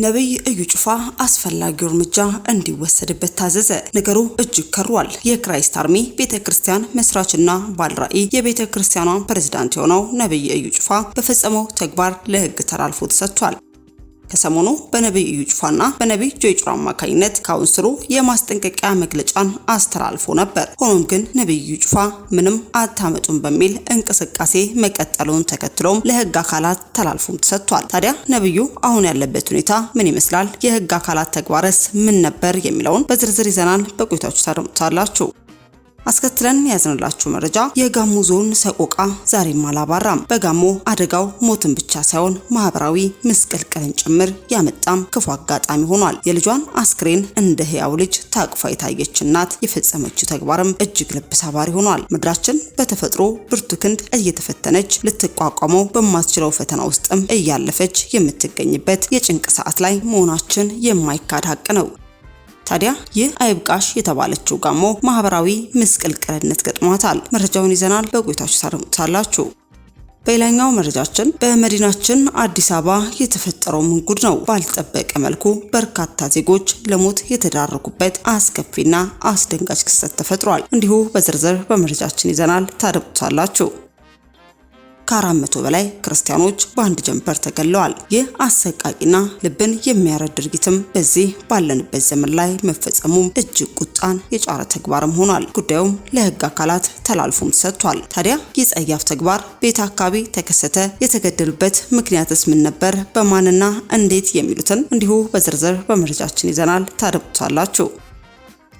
ነብይ እዩ ጩፋ አስፈላጊው እርምጃ እንዲወሰድበት ታዘዘ። ነገሩ እጅግ ከሯል። የክራይስት አርሚ ቤተክርስቲያን መስራችና ባልራኢ የቤተክርስቲያኗ ፕሬዝዳንት የሆነው ነብይ እዩ ጩፋ በፈጸመው ተግባር ለህግ ተላልፎ ተሰጥቷል። ከሰሞኑ በነብይ እዩ ጩፋና በነብይ ጆይ ጩራ አማካኝነት ካውንስሉ የማስጠንቀቂያ መግለጫን አስተላልፎ ነበር። ሆኖም ግን ነብይ እዩ ጩፋ ምንም አታመጡም በሚል እንቅስቃሴ መቀጠሉን ተከትሎም ለህግ አካላት ተላልፎም ተሰጥቷል። ታዲያ ነብዩ አሁን ያለበት ሁኔታ ምን ይመስላል? የህግ አካላት ተግባርስ ምን ነበር? የሚለውን በዝርዝር ይዘናል። በቆይታችሁ ታደምጡታላችሁ። አስከትለን ያዝንላችሁ መረጃ የጋሞ ዞን ሰቆቃ ዛሬም አላባራም። በጋሞ አደጋው ሞትን ብቻ ሳይሆን ማህበራዊ ምስቅልቅልን ጭምር ያመጣም ክፉ አጋጣሚ ሆኗል። የልጇን አስክሬን እንደ ህያው ልጅ ታቅፋ የታየች እናት የፈጸመችው ተግባርም እጅግ ልብ ሰባሪ ሆኗል። ምድራችን በተፈጥሮ ብርቱ ክንድ እየተፈተነች ልትቋቋመው በማትችለው ፈተና ውስጥም እያለፈች የምትገኝበት የጭንቅ ሰዓት ላይ መሆናችን የማይካድ ሀቅ ነው። ታዲያ ይህ አይብቃሽ የተባለችው ጋሞ ማህበራዊ ምስቅልቅልነት ገጥሟታል። መረጃውን ይዘናል። በቆይታችሁ ታደምጡታላችሁ። በሌላኛው መረጃችን በመዲናችን አዲስ አበባ የተፈጠረው ጉድ ነው። ባልተጠበቀ መልኩ በርካታ ዜጎች ለሞት የተዳረጉበት አስከፊና አስደንጋጭ ክስተት ተፈጥሯል። እንዲሁ በዝርዝር በመረጃችን ይዘናል። ታደምጡታላችሁ። ከ400 በላይ ክርስቲያኖች በአንድ ጀንበር ተገለዋል። ይህ አሰቃቂና ልብን የሚያረድ ድርጊትም በዚህ ባለንበት ዘመን ላይ መፈጸሙ እጅግ ቁጣን የጫረ ተግባርም ሆኗል። ጉዳዩም ለህግ አካላት ተላልፎም ተሰጥቷል። ታዲያ ይህ ጸያፍ ተግባር ቤት አካባቢ ተከሰተ። የተገደሉበት ምክንያትስ ምን ነበር? በማንና እንዴት? የሚሉትን እንዲሁ በዝርዝር በመረጃችን ይዘናል። ታደምጡታላችሁ።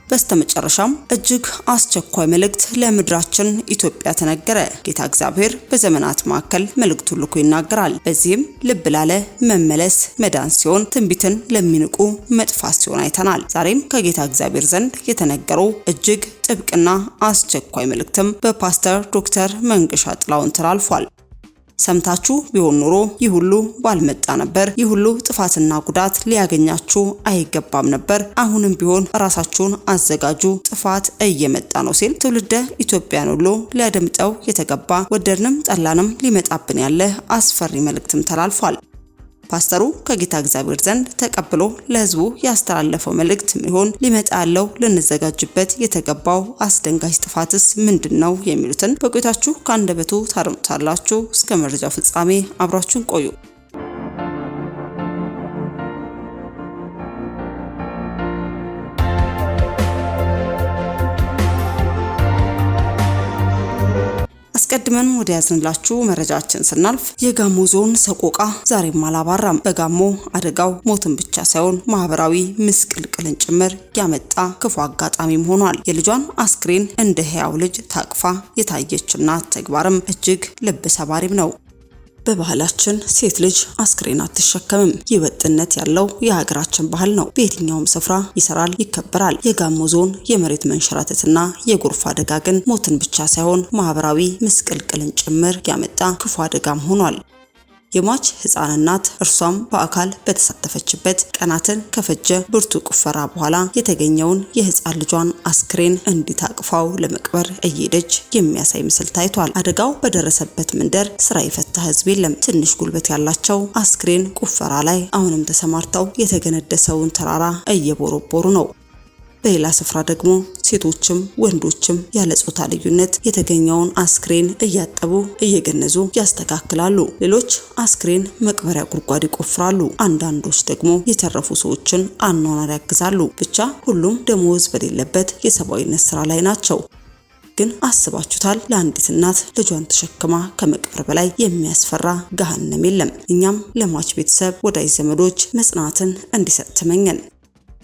በስተመጨረሻም እጅግ አስቸኳይ መልእክት ለምድራችን ኢትዮጵያ ተነገረ። ጌታ እግዚአብሔር በዘመናት ማዕከል መልእክቱን ልኮ ይናገራል። በዚህም ልብ ላለ መመለስ መዳን ሲሆን፣ ትንቢትን ለሚንቁ መጥፋት ሲሆን አይተናል። ዛሬም ከጌታ እግዚአብሔር ዘንድ የተነገረው እጅግ ጥብቅና አስቸኳይ መልእክትም በፓስተር ዶክተር መንገሻ ጥላሁን ተላልፏል። ሰምታችሁ ቢሆን ኖሮ ይህ ሁሉ ባልመጣ ነበር። ይህ ሁሉ ጥፋትና ጉዳት ሊያገኛችሁ አይገባም ነበር። አሁንም ቢሆን ራሳችሁን አዘጋጁ፣ ጥፋት እየመጣ ነው ሲል ትውልደ ኢትዮጵያን ሁሉ ሊያደምጠው የተገባ ወደድንም ጠላንም ሊመጣብን ያለ አስፈሪ መልእክትም ተላልፏል። ፓስተሩ ከጌታ እግዚአብሔር ዘንድ ተቀብሎ ለህዝቡ ያስተላለፈው መልእክት ምን ሊመጣ ያለው ልንዘጋጅበት የተገባው አስደንጋጭ ጥፋትስ ምንድነው? የሚሉትን በቆይታችሁ ከአንደበቱ ታደምጡታላችሁ። እስከ መረጃው ፍጻሜ አብራችሁን ቆዩ። አስቀድመን ወደ ያዝንላችሁ መረጃችን ስናልፍ የጋሞ ዞን ሰቆቃ ዛሬም አላባራም። በጋሞ አደጋው ሞትን ብቻ ሳይሆን ማህበራዊ ምስቅልቅልን ጭምር ያመጣ ክፉ አጋጣሚም ሆኗል። የልጇን አስክሬን እንደ ህያው ልጅ ታቅፋ የታየች እናት ተግባርም እጅግ ልብ ሰባሪም ነው። በባህላችን ሴት ልጅ አስክሬን አትሸከምም። ይወጥነት ያለው የሀገራችን ባህል ነው። በየትኛውም ስፍራ ይሰራል፣ ይከበራል። የጋሞ ዞን የመሬት መንሸራተትና የጎርፍ አደጋ ግን ሞትን ብቻ ሳይሆን ማህበራዊ ምስቅልቅልን ጭምር ያመጣ ክፉ አደጋም ሆኗል። የሟች ህፃን እናት እርሷም በአካል በተሳተፈችበት ቀናትን ከፈጀ ብርቱ ቁፈራ በኋላ የተገኘውን የህፃን ልጇን አስክሬን እንዲታቅፋው ለመቅበር እየሄደች የሚያሳይ ምስል ታይቷል። አደጋው በደረሰበት መንደር ስራ የፈታ ህዝብ የለም። ትንሽ ጉልበት ያላቸው አስክሬን ቁፈራ ላይ አሁንም ተሰማርተው የተገነደሰውን ተራራ እየቦረቦሩ ነው። በሌላ ስፍራ ደግሞ ሴቶችም ወንዶችም ያለ ጾታ ልዩነት የተገኘውን አስክሬን እያጠቡ እየገነዙ ያስተካክላሉ። ሌሎች አስክሬን መቅበሪያ ጉድጓድ ይቆፍራሉ። አንዳንዶች ደግሞ የተረፉ ሰዎችን አኗኗር ያግዛሉ። ብቻ ሁሉም ደሞዝ በሌለበት የሰብአዊነት ስራ ላይ ናቸው። ግን አስባችሁታል? ለአንዲት እናት ልጇን ተሸክማ ከመቅበር በላይ የሚያስፈራ ገሃነም የለም። እኛም ለሟች ቤተሰብ፣ ወዳጅ ዘመዶች መጽናናትን እንዲሰጥ ተመኘን።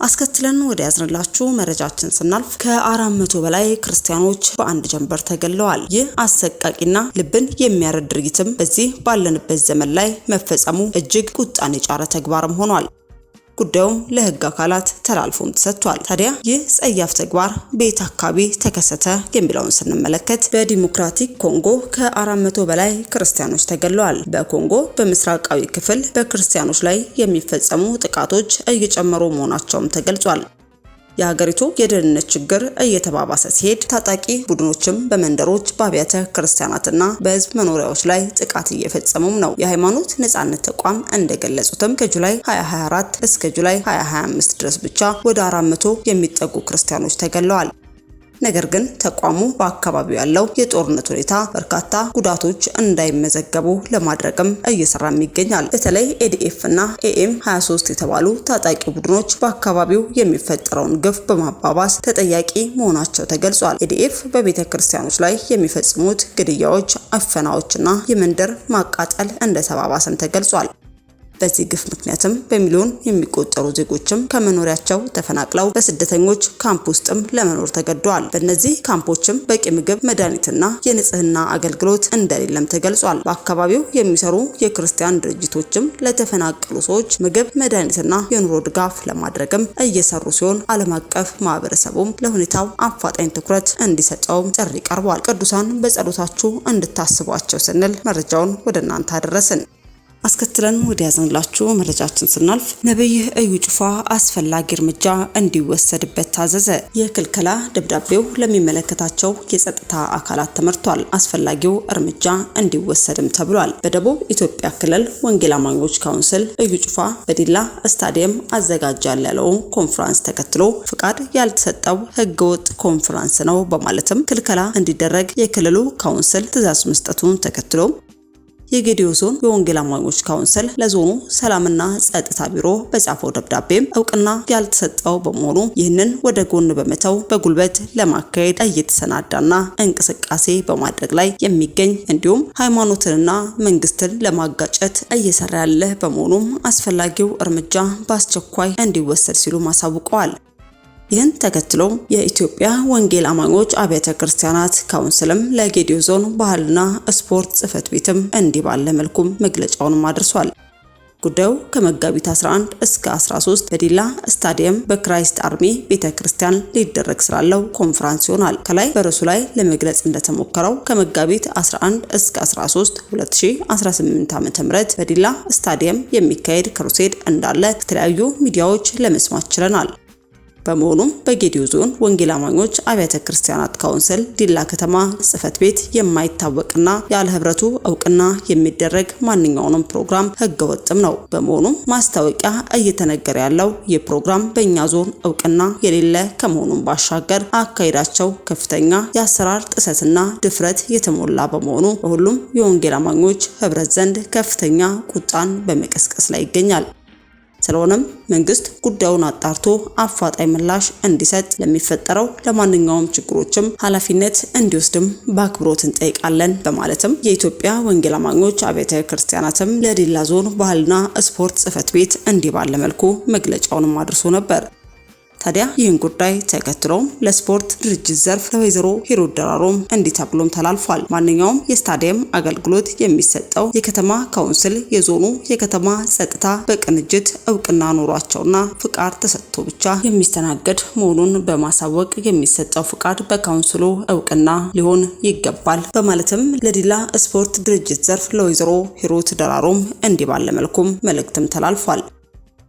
አስከትለን ወደ ያዝንላችሁ መረጃችን ስናልፍ ከ400 በላይ ክርስቲያኖች በአንድ ጀንበር ተገለዋል። ይህ አሰቃቂና ልብን የሚያረድ ድርጊትም በዚህ ባለንበት ዘመን ላይ መፈጸሙ እጅግ ቁጣን የጫረ ተግባርም ሆኗል። ጉዳዩም ለህግ አካላት ተላልፎም ተሰጥቷል። ታዲያ ይህ ጸያፍ ተግባር ቤት አካባቢ ተከሰተ የሚለውን ስንመለከት በዲሞክራቲክ ኮንጎ ከ400 በላይ ክርስቲያኖች ተገለዋል። በኮንጎ በምስራቃዊ ክፍል በክርስቲያኖች ላይ የሚፈጸሙ ጥቃቶች እየጨመሩ መሆናቸውም ተገልጿል። የሀገሪቱ የደህንነት ችግር እየተባባሰ ሲሄድ ታጣቂ ቡድኖችም በመንደሮች በአብያተ ክርስቲያናትና በህዝብ መኖሪያዎች ላይ ጥቃት እየፈጸሙም ነው። የሃይማኖት ነጻነት ተቋም እንደገለጹትም ከጁላይ 2024 እስከ ጁላይ 2025 ድረስ ብቻ ወደ 400 የሚጠጉ ክርስቲያኖች ተገለዋል። ነገር ግን ተቋሙ በአካባቢው ያለው የጦርነት ሁኔታ በርካታ ጉዳቶች እንዳይመዘገቡ ለማድረግም እየሰራም ይገኛል። በተለይ ኤዲኤፍ እና ኤኤም 23 የተባሉ ታጣቂ ቡድኖች በአካባቢው የሚፈጠረውን ግፍ በማባባስ ተጠያቂ መሆናቸው ተገልጿል። ኤዲኤፍ በቤተ ክርስቲያኖች ላይ የሚፈጽሙት ግድያዎች፣ አፈናዎችና የመንደር ማቃጠል እንደተባባሰም ተገልጿል። በዚህ ግፍ ምክንያትም በሚሊዮን የሚቆጠሩ ዜጎችም ከመኖሪያቸው ተፈናቅለው በስደተኞች ካምፕ ውስጥም ለመኖር ተገደዋል። በእነዚህ ካምፖችም በቂ ምግብ፣ መድኃኒትና የንጽህና አገልግሎት እንደሌለም ተገልጿል። በአካባቢው የሚሰሩ የክርስቲያን ድርጅቶችም ለተፈናቀሉ ሰዎች ምግብ፣ መድኃኒትና የኑሮ ድጋፍ ለማድረግም እየሰሩ ሲሆን ዓለም አቀፍ ማህበረሰቡም ለሁኔታው አፋጣኝ ትኩረት እንዲሰጠውም ጥሪ ቀርቧል። ቅዱሳን በጸሎታችሁ እንድታስቧቸው ስንል መረጃውን ወደ እናንተ አደረስን። አስከትለን ወደ ያዝንላችሁ መረጃችን ስናልፍ ነብይ እዩ ጩፋ አስፈላጊ እርምጃ እንዲወሰድበት ታዘዘ። የክልከላ ደብዳቤው ለሚመለከታቸው የጸጥታ አካላት ተመርቷል። አስፈላጊው እርምጃ እንዲወሰድም ተብሏል። በደቡብ ኢትዮጵያ ክልል ወንጌል አማኞች ካውንስል እዩ ጩፋ በዲላ ስታዲየም አዘጋጃል ያለውን ኮንፈረንስ ተከትሎ ፍቃድ ያልተሰጠው ህገወጥ ኮንፈረንስ ነው በማለትም ክልከላ እንዲደረግ የክልሉ ካውንስል ትዕዛዝ መስጠቱን ተከትሎ የጌዲዮ ዞን የወንጌል አማኞች ካውንስል ለዞኑ ሰላምና ጸጥታ ቢሮ በጻፈው ደብዳቤም እውቅና ያልተሰጠው በመሆኑ ይህንን ወደ ጎን በመተው በጉልበት ለማካሄድ እየተሰናዳና እንቅስቃሴ በማድረግ ላይ የሚገኝ እንዲሁም ሃይማኖትንና መንግስትን ለማጋጨት እየሰራ ያለ በመሆኑም አስፈላጊው እርምጃ በአስቸኳይ እንዲወሰድ ሲሉ ማሳውቀዋል። ይህን ተከትሎ የኢትዮጵያ ወንጌል አማኞች አብያተ ክርስቲያናት ካውንስልም ለጌዲዮ ዞን ባህልና ስፖርት ጽሕፈት ቤትም እንዲህ ባለ መልኩም መግለጫውን አድርሷል። ጉዳዩ ከመጋቢት 11 እስከ 13 በዲላ ስታዲየም በክራይስት አርሚ ቤተክርስቲያን ሊደረግ ስላለው ኮንፈረንስ ይሆናል። ከላይ በርዕሱ ላይ ለመግለጽ እንደተሞከረው ከመጋቢት 11 እስከ 13 2018 ዓ.ም በዲላ ስታዲየም የሚካሄድ ክሩሴድ እንዳለ ከተለያዩ ሚዲያዎች ለመስማት ችለናል። በመሆኑም በጌዲዮ ዞን ወንጌል አማኞች አብያተ ክርስቲያናት ካውንስል ዲላ ከተማ ጽሕፈት ቤት የማይታወቅና ያለ ህብረቱ እውቅና የሚደረግ ማንኛውንም ፕሮግራም ህገወጥም ነው። በመሆኑም ማስታወቂያ እየተነገረ ያለው የፕሮግራም በእኛ ዞን እውቅና የሌለ ከመሆኑም ባሻገር አካሄዳቸው ከፍተኛ የአሰራር ጥሰትና ድፍረት የተሞላ በመሆኑ በሁሉም የወንጌል አማኞች ህብረት ዘንድ ከፍተኛ ቁጣን በመቀስቀስ ላይ ይገኛል። ስለሆነም መንግስት ጉዳዩን አጣርቶ አፋጣኝ ምላሽ እንዲሰጥ ለሚፈጠረው ለማንኛውም ችግሮችም ኃላፊነት እንዲወስድም በአክብሮት እንጠይቃለን በማለትም የኢትዮጵያ ወንጌል አማኞች አብያተ ክርስቲያናትም ለዲላ ዞን ባህልና ስፖርት ጽሕፈት ቤት እንዲህ ባለ መልኩ መግለጫውን አድርሶ ነበር። ታዲያ ይህን ጉዳይ ተከትሎም ለስፖርት ድርጅት ዘርፍ ለወይዘሮ ሂሩት ደራሮም እንዲህ ተብሎም ተላልፏል። ማንኛውም የስታዲየም አገልግሎት የሚሰጠው የከተማ ካውንስል የዞኑ የከተማ ጸጥታ በቅንጅት እውቅና ኖሯቸውና ፍቃድ ተሰጥቶ ብቻ የሚስተናገድ መሆኑን በማሳወቅ የሚሰጠው ፍቃድ በካውንስሉ እውቅና ሊሆን ይገባል በማለትም ለዲላ ስፖርት ድርጅት ዘርፍ ለወይዘሮ ሂሩት ደራሮም እንዲህ ባለ መልኩም መልእክትም ተላልፏል።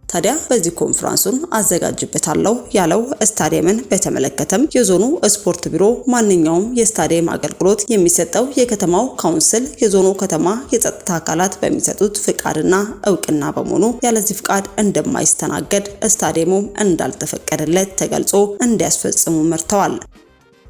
ታዲያ በዚህ ኮንፈረንሱን አዘጋጅበታለሁ ያለው ስታዲየምን በተመለከተም የዞኑ ስፖርት ቢሮ ማንኛውም የስታዲየም አገልግሎት የሚሰጠው የከተማው ካውንስል የዞኑ ከተማ የጸጥታ አካላት በሚሰጡት ፍቃድና እውቅና በመሆኑ ያለዚህ ፍቃድ እንደማይስተናገድ ስታዲየሙ እንዳልተፈቀደለት ተገልጾ እንዲያስፈጽሙ መርተዋል።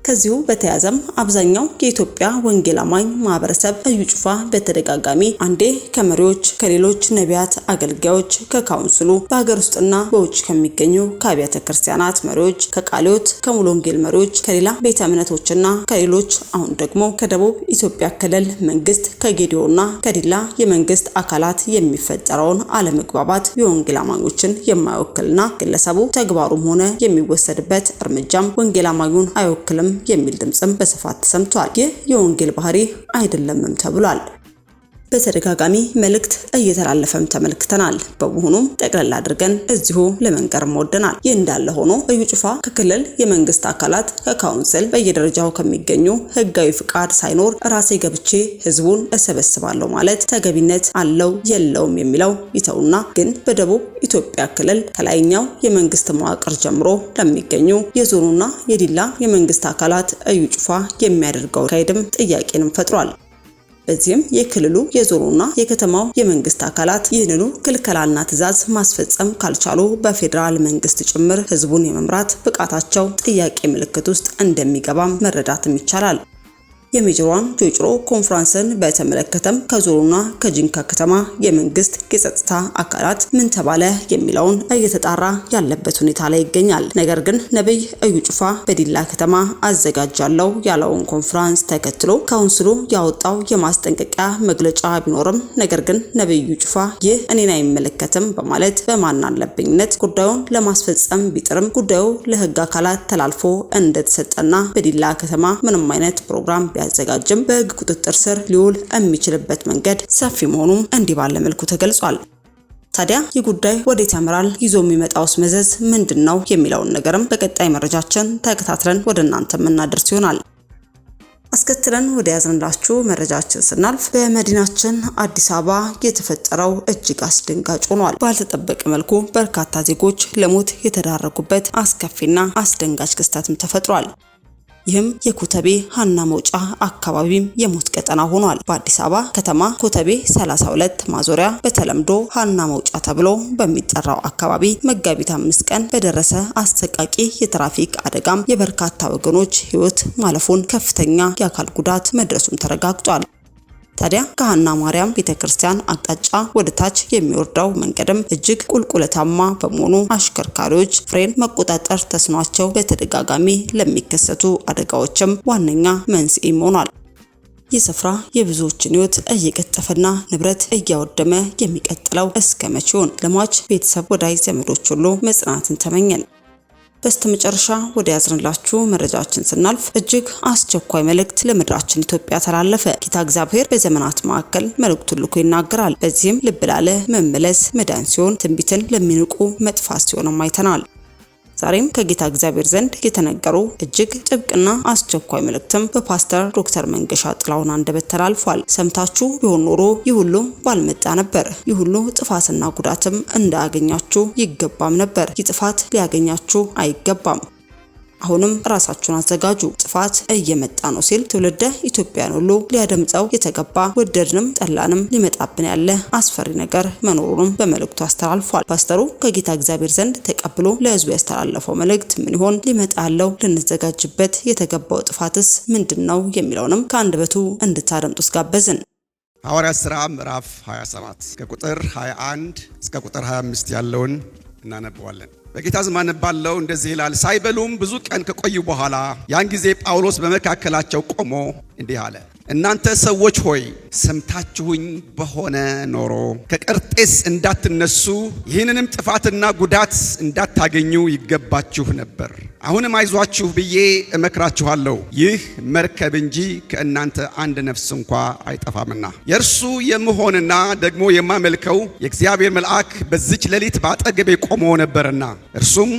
ከዚሁ በተያዘም አብዛኛው የኢትዮጵያ ወንጌል አማኝ ማህበረሰብ እዩ ጩፋ በተደጋጋሚ አንዴ ከመሪዎች ከሌሎች ነቢያት አገልጋዮች ከካውንስሉ በሀገር ውስጥና በውጭ ከሚገኙ ከአብያተ ክርስቲያናት መሪዎች ከቃሊዮት ከሙሉ ወንጌል መሪዎች ከሌላ ቤተ እምነቶችና ከሌሎች አሁን ደግሞ ከደቡብ ኢትዮጵያ ክልል መንግስት ከጌዲዮና ከዲላ የመንግስት አካላት የሚፈጠረውን አለመግባባት የወንጌል አማኞችን የማይወክልና ግለሰቡ ተግባሩም ሆነ የሚወሰድበት እርምጃም ወንጌል አማኙን አይወክልም የሚል ድምጽም በስፋት ተሰምቷል። ይህ የወንጌል ባህሪ አይደለምም ተብሏል። በተደጋጋሚ መልእክት እየተላለፈም ተመልክተናል። በመሆኑም ጠቅለል አድርገን እዚሁ ለመንገርም ወደናል። ይህ እንዳለ ሆኖ እዩ ጩፋ ከክልል የመንግስት አካላት ከካውንስል በየደረጃው ከሚገኙ ህጋዊ ፍቃድ ሳይኖር ራሴ ገብቼ ህዝቡን እሰበስባለሁ ማለት ተገቢነት አለው የለውም የሚለው ይተውና ግን በደቡብ ኢትዮጵያ ክልል ከላይኛው የመንግስት መዋቅር ጀምሮ ለሚገኙ የዞኑና የዲላ የመንግስት አካላት እዩ ጩፋ የሚያደርገው ካይድም ጥያቄንም ፈጥሯል። በዚህም የክልሉ የዞኑና የከተማው የመንግስት አካላት ይህንኑ ክልከላና ትዕዛዝ ማስፈጸም ካልቻሉ በፌዴራል መንግስት ጭምር ህዝቡን የመምራት ብቃታቸው ጥያቄ ምልክት ውስጥ እንደሚገባም መረዳትም ይቻላል። የሜጀሯን ጆይጭሮ ኮንፈረንስን በተመለከተም ከዞኑና ከጂንካ ከተማ የመንግስት የጸጥታ አካላት ምን ተባለ የሚለውን እየተጣራ ያለበት ሁኔታ ላይ ይገኛል። ነገር ግን ነብይ እዩ ጩፋ በዲላ ከተማ አዘጋጃለሁ ያለውን ኮንፈረንስ ተከትሎ ካውንስሉ ያወጣው የማስጠንቀቂያ መግለጫ ቢኖርም ነገር ግን ነብይ እዩ ጩፋ ይህ እኔን አይመለከትም በማለት በማናለብኝነት ጉዳዩን ለማስፈጸም ቢጥርም ጉዳዩ ለህግ አካላት ተላልፎ እንደተሰጠና በዲላ ከተማ ምንም አይነት ፕሮግራም ቢያዘጋጅም በህግ ቁጥጥር ስር ሊውል የሚችልበት መንገድ ሰፊ መሆኑም እንዲህ ባለ መልኩ ተገልጿል። ታዲያ ይህ ጉዳይ ወዴት ያመራል? ይዞ የሚመጣውስ መዘዝ ምንድነው? የሚለውን ነገርም በቀጣይ መረጃችን ተከታትለን ወደ እናንተ የምናደርስ ይሆናል። አስከትለን ወደ ያዝንላችሁ መረጃችን ስናልፍ በመዲናችን አዲስ አበባ የተፈጠረው እጅግ አስደንጋጭ ሆኗል። ባልተጠበቀ መልኩ በርካታ ዜጎች ለሞት የተዳረጉበት አስከፊና አስደንጋጭ ክስተትም ተፈጥሯል። ይህም የኮተቤ ሀና መውጫ አካባቢም የሞት ቀጠና ሆኗል። በአዲስ አበባ ከተማ ኮተቤ 32 ማዞሪያ በተለምዶ ሀና መውጫ ተብሎ በሚጠራው አካባቢ መጋቢት 5 ቀን በደረሰ አሰቃቂ የትራፊክ አደጋም የበርካታ ወገኖች ህይወት ማለፉን፣ ከፍተኛ የአካል ጉዳት መድረሱም ተረጋግጧል። ታዲያ ከሀና ማርያም ቤተክርስቲያን አቅጣጫ ወደ ታች የሚወርደው መንገድም እጅግ ቁልቁለታማ በመሆኑ አሽከርካሪዎች ፍሬን መቆጣጠር ተስኗቸው በተደጋጋሚ ለሚከሰቱ አደጋዎችም ዋነኛ መንስኤ ሆኗል። ይህ ስፍራ የብዙዎችን ህይወት እየቀጠፈና ንብረት እያወደመ የሚቀጥለው እስከ መቼ ይሆን? ለሟች ቤተሰብ፣ ወዳጅ ዘመዶች ሁሉ መጽናናትን ተመኘን። በስተመጨረሻ ወደ ያዝንላችሁ መረጃችን ስናልፍ እጅግ አስቸኳይ መልእክት ለምድራችን ኢትዮጵያ ተላለፈ። ጌታ እግዚአብሔር በዘመናት መካከል መልእክቱን ልኮ ይናገራል። በዚህም ልብ ላለ መመለስ መዳን ሲሆን፣ ትንቢትን ለሚንቁ መጥፋት ሲሆንም አይተናል። ዛሬም ከጌታ እግዚአብሔር ዘንድ የተነገሩ እጅግ ጥብቅና አስቸኳይ መልእክትም በፓስተር ዶክተር መንገሻ ጥላሁን አንደበት ተላልፏል። ሰምታችሁ ቢሆን ኖሮ ይህ ሁሉ ባልመጣ ነበር። ይህ ሁሉ ጥፋትና ጉዳትም እንዳያገኛችሁ ይገባም ነበር። ይህ ጥፋት ሊያገኛችሁ አይገባም። አሁንም ራሳችሁን አዘጋጁ፣ ጥፋት እየመጣ ነው ሲል ትውልደ ኢትዮጵያን ሁሉ ሊያደምጠው የተገባ ወደድንም ጠላንም ሊመጣብን ያለ አስፈሪ ነገር መኖሩንም በመልእክቱ አስተላልፏል። ፓስተሩ ከጌታ እግዚአብሔር ዘንድ ተቀብሎ ለሕዝቡ ያስተላለፈው መልእክት ምን ይሆን? ሊመጣ ያለው ልንዘጋጅበት የተገባው ጥፋትስ ምንድነው? የሚለውንም ከአንደበቱ እንድታደምጡስ ጋበዝን። ሐዋርያት ሥራ ምዕራፍ 27 ከቁጥር 21 እስከ ቁጥር 25 ያለውን እናነባዋለን። በጌታ ዘመን ባለው እንደዚህ ይላል። ሳይበሉም ብዙ ቀን ከቆዩ በኋላ ያን ጊዜ ጳውሎስ በመካከላቸው ቆሞ እንዲህ አለ። እናንተ ሰዎች ሆይ ሰምታችሁኝ በሆነ ኖሮ ከቀርጤስ እንዳትነሱ ይህንንም ጥፋትና ጉዳት እንዳታገኙ ይገባችሁ ነበር። አሁንም አይዟችሁ ብዬ እመክራችኋለሁ። ይህ መርከብ እንጂ ከእናንተ አንድ ነፍስ እንኳ አይጠፋምና። የእርሱ የምሆንና ደግሞ የማመልከው የእግዚአብሔር መልአክ በዚች ሌሊት በአጠገቤ ቆሞ ነበርና እርሱም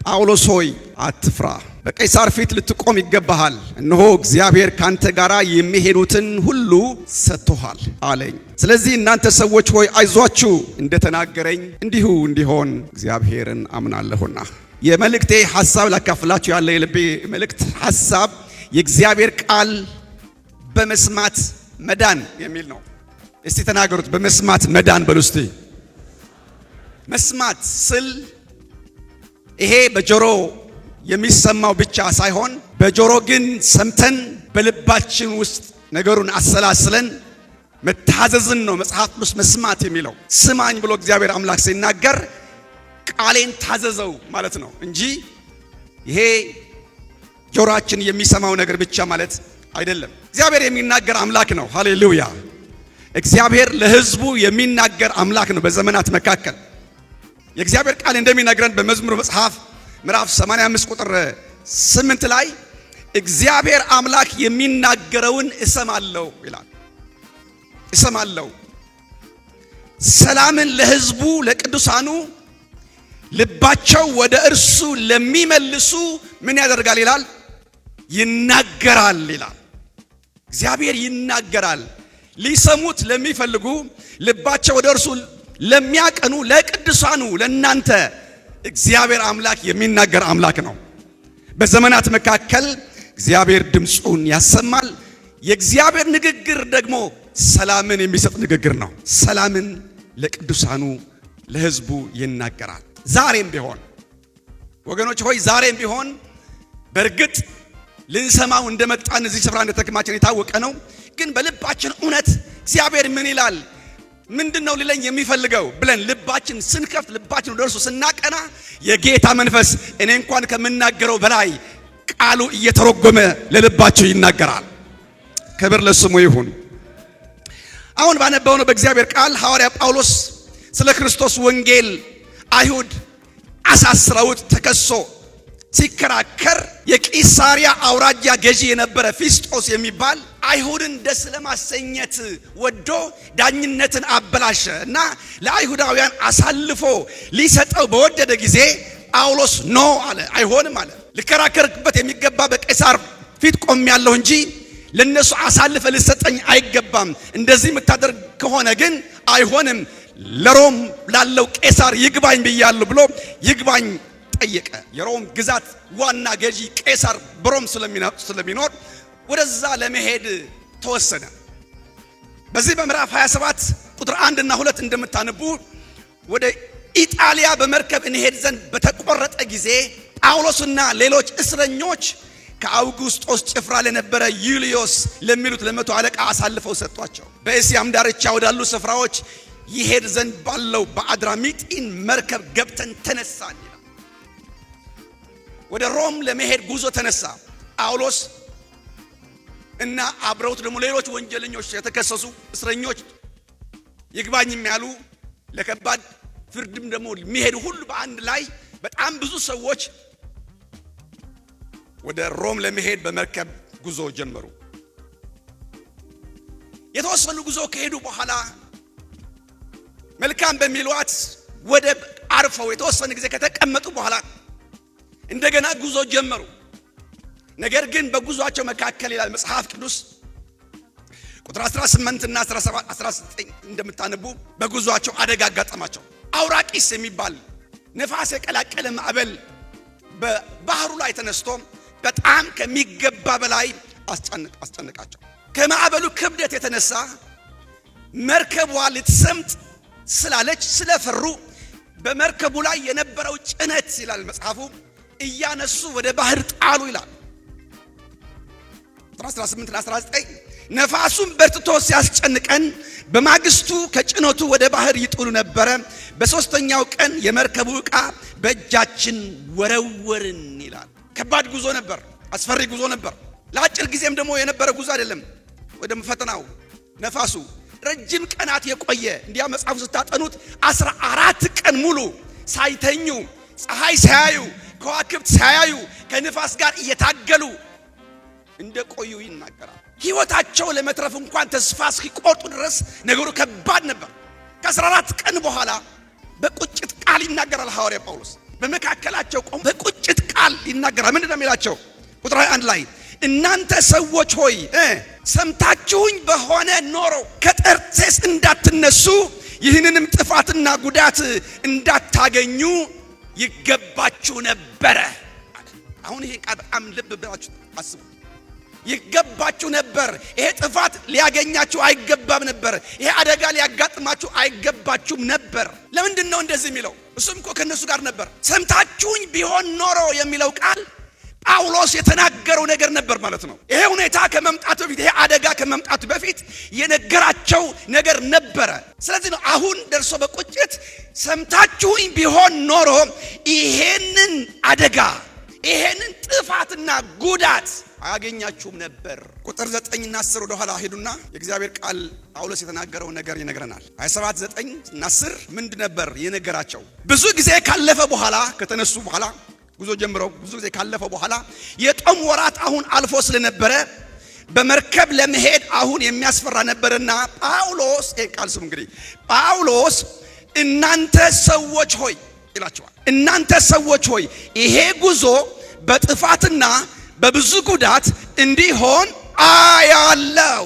ጳውሎስ ሆይ አትፍራ፣ በቄሳር ፊት ልትቆም ይገባሃል። እነሆ እግዚአብሔር ካንተ ጋር የሚሄዱትን ሁሉ ሰጥቶሃል አለኝ። ስለዚህ እናንተ ሰዎች ሆይ አይዟችሁ፣ እንደተናገረኝ እንዲሁ እንዲሆን እግዚአብሔርን አምናለሁና። የመልእክቴ ሐሳብ ላካፍላችሁ ያለ የልቤ መልእክት ሐሳብ የእግዚአብሔር ቃል በመስማት መዳን የሚል ነው። እስቲ ተናገሩት፣ በመስማት መዳን በሉ እስቲ። መስማት ስል ይሄ በጆሮ የሚሰማው ብቻ ሳይሆን በጆሮ ግን ሰምተን በልባችን ውስጥ ነገሩን አሰላስለን መታዘዝን ነው መጽሐፍ ቅዱስ መስማት የሚለው። ስማኝ ብሎ እግዚአብሔር አምላክ ሲናገር ቃሌን ታዘዘው ማለት ነው እንጂ ይሄ ጆሮአችን የሚሰማው ነገር ብቻ ማለት አይደለም። እግዚአብሔር የሚናገር አምላክ ነው። ሃሌሉያ! እግዚአብሔር ለሕዝቡ የሚናገር አምላክ ነው። በዘመናት መካከል የእግዚአብሔር ቃል እንደሚነግረን በመዝሙር መጽሐፍ ምዕራፍ 85 ቁጥር 8 ላይ እግዚአብሔር አምላክ የሚናገረውን እሰማለሁ ይላል። እሰማለሁ። ሰላምን ለሕዝቡ ለቅዱሳኑ ልባቸው ወደ እርሱ ለሚመልሱ ምን ያደርጋል ይላል? ይናገራል ይላል። እግዚአብሔር ይናገራል። ሊሰሙት ለሚፈልጉ ልባቸው ወደ እርሱ ለሚያቀኑ ለቅዱሳኑ ለናንተ እግዚአብሔር አምላክ የሚናገር አምላክ ነው። በዘመናት መካከል እግዚአብሔር ድምፁን ያሰማል። የእግዚአብሔር ንግግር ደግሞ ሰላምን የሚሰጥ ንግግር ነው። ሰላምን ለቅዱሳኑ ለሕዝቡ ይናገራል። ዛሬም ቢሆን ወገኖች ሆይ ዛሬም ቢሆን በእርግጥ ልንሰማው እንደመጣን እዚህ ስፍራ እንደተከማችን የታወቀ ነው። ግን በልባችን እውነት እግዚአብሔር ምን ይላል ምንድነው ሊለኝ የሚፈልገው ብለን ልባችን ስንከፍት ልባችን ወደ እርሱ ስናቀና የጌታ መንፈስ እኔ እንኳን ከምናገረው በላይ ቃሉ እየተረጎመ ለልባቸው ይናገራል። ክብር ለስሙ ይሁን። አሁን ባነበው ነው በእግዚአብሔር ቃል ሐዋርያ ጳውሎስ ስለ ክርስቶስ ወንጌል አይሁድ አሳስረውት ተከሶ ሲከራከር የቂሳሪያ አውራጃ ገዢ የነበረ ፊስጦስ የሚባል አይሁድን ደስ ለማሰኘት ወዶ ዳኝነትን አበላሸ እና ለአይሁዳውያን አሳልፎ ሊሰጠው በወደደ ጊዜ ጳውሎስ ኖ አለ። አይሆንም አለ። ልከራከርበት የሚገባ በቄሳር ፊት ቆሜያለሁ እንጂ ለነሱ አሳልፈ ልሰጠኝ አይገባም። እንደዚህ የምታደርግ ከሆነ ግን አይሆንም፣ ለሮም ላለው ቄሳር ይግባኝ ብያለሁ ብሎ ይግባኝ ጠየቀ። የሮም ግዛት ዋና ገዢ ቄሳር በሮም ስለሚኖር ወደዛ ለመሄድ ተወሰነ። በዚህ በምዕራፍ 27 ቁጥር 1 እና 2 እንደምታነቡ ወደ ኢጣሊያ በመርከብ እንሄድ ዘንድ በተቆረጠ ጊዜ ጳውሎስና ሌሎች እስረኞች ከአውጉስጦስ ጭፍራ ለነበረ ዩልዮስ ለሚሉት ለመቶ አለቃ አሳልፈው ሰጧቸው። በእስያም ዳርቻ ወዳሉ ስፍራዎች ይሄድ ዘንድ ባለው በአድራሚጢን መርከብ ገብተን ተነሳን ይላል። ወደ ሮም ለመሄድ ጉዞ ተነሳ። ጳውሎስ እና አብረውት ደግሞ ሌሎች ወንጀለኞች የተከሰሱ እስረኞች ይግባኝም ያሉ ለከባድ ፍርድም ደግሞ የሚሄዱ ሁሉ በአንድ ላይ በጣም ብዙ ሰዎች ወደ ሮም ለመሄድ በመርከብ ጉዞ ጀመሩ። የተወሰኑ ጉዞ ከሄዱ በኋላ መልካም በሚሏት ወደ አርፈው የተወሰነ ጊዜ ከተቀመጡ በኋላ እንደገና ጉዞ ጀመሩ። ነገር ግን በጉዟቸው መካከል ይላል መጽሐፍ ቅዱስ ቁጥር 18 እና 19 እንደምታነቡ በጉዟቸው አደጋ አጋጠማቸው። አውራቂስ የሚባል ነፋስ የቀላቀለ ማዕበል በባህሩ ላይ ተነስቶ በጣም ከሚገባ በላይ አስጨነቃቸው። ከማዕበሉ ክብደት የተነሳ መርከቧ ልትሰምጥ ስላለች ስለፈሩ በመርከቡ ላይ የነበረው ጭነት ይላል መጽሐፉ እያነሱ ወደ ባህር ጣሉ ይላል። 18 እና 19 ነፋሱም በርትቶ ሲያስጨንቀን በማግስቱ ከጭነቱ ወደ ባህር ይጥሉ ነበረ። በሶስተኛው ቀን የመርከቡ ዕቃ በእጃችን ወረወርን ይላል። ከባድ ጉዞ ነበር። አስፈሪ ጉዞ ነበር። ለአጭር ጊዜም ደግሞ የነበረ ጉዞ አይደለም። ወደ ፈተናው ነፋሱ ረጅም ቀናት የቆየ እንዲያ መጽሐፉ ስታጠኑት 14 ቀን ሙሉ ሳይተኙ ፀሐይ ሳያዩ ከዋክብት ሳያዩ ከንፋስ ጋር እየታገሉ እንደቆዩ ይናገራል። ሕይወታቸው ለመትረፍ እንኳን ተስፋ እስኪቆርጡ ድረስ ነገሩ ከባድ ነበር። ከ14 ቀን በኋላ በቁጭት ቃል ይናገራል ሐዋርያ ጳውሎስ። በመካከላቸው ቆሞ በቁጭት ቃል ይናገራል። ምንድነው የሚላቸው? ቁጥር 21 ላይ እናንተ ሰዎች ሆይ ሰምታችሁኝ በሆነ ኖሮ ከጠርሴስ እንዳትነሱ ይህንንም ጥፋትና ጉዳት እንዳታገኙ ይገባችሁ ነበረ። አሁን ይሄ ቃል በጣም ልብ ብላችሁ አስቡ። ይገባችሁ ነበር። ይሄ ጥፋት ሊያገኛችሁ አይገባም ነበር። ይሄ አደጋ ሊያጋጥማችሁ አይገባችሁም ነበር። ለምንድን ነው እንደዚህ የሚለው? እሱም እኮ ከነሱ ጋር ነበር። ሰምታችሁኝ ቢሆን ኖሮ የሚለው ቃል ጳውሎስ የተናገረው ነገር ነበር ማለት ነው። ይሄ ሁኔታ ከመምጣቱ በፊት ይሄ አደጋ ከመምጣቱ በፊት የነገራቸው ነገር ነበረ። ስለዚህ ነው አሁን ደርሶ በቁጭት ሰምታችሁኝ ቢሆን ኖሮ ይሄንን አደጋ ይሄንን ጥፋትና ጉዳት አያገኛችሁም ነበር። ቁጥር 9 እና 10 ወደ ኋላ ሄዱና የእግዚአብሔር ቃል ጳውሎስ የተናገረው ነገር ይነግረናል። 27 9 እና 10 ምንድን ነበር የነገራቸው? ብዙ ጊዜ ካለፈ በኋላ ከተነሱ በኋላ ጉዞ ጀምረው ብዙ ጊዜ ካለፈ በኋላ የጦም ወራት አሁን አልፎ ስለነበረ በመርከብ ለመሄድ አሁን የሚያስፈራ ነበርና ጳውሎስ ቃል ስሙ እንግዲህ ጳውሎስ እናንተ ሰዎች ሆይ ይላቸዋል። እናንተ ሰዎች ሆይ ይሄ ጉዞ በጥፋትና በብዙ ጉዳት እንዲሆን አያለው።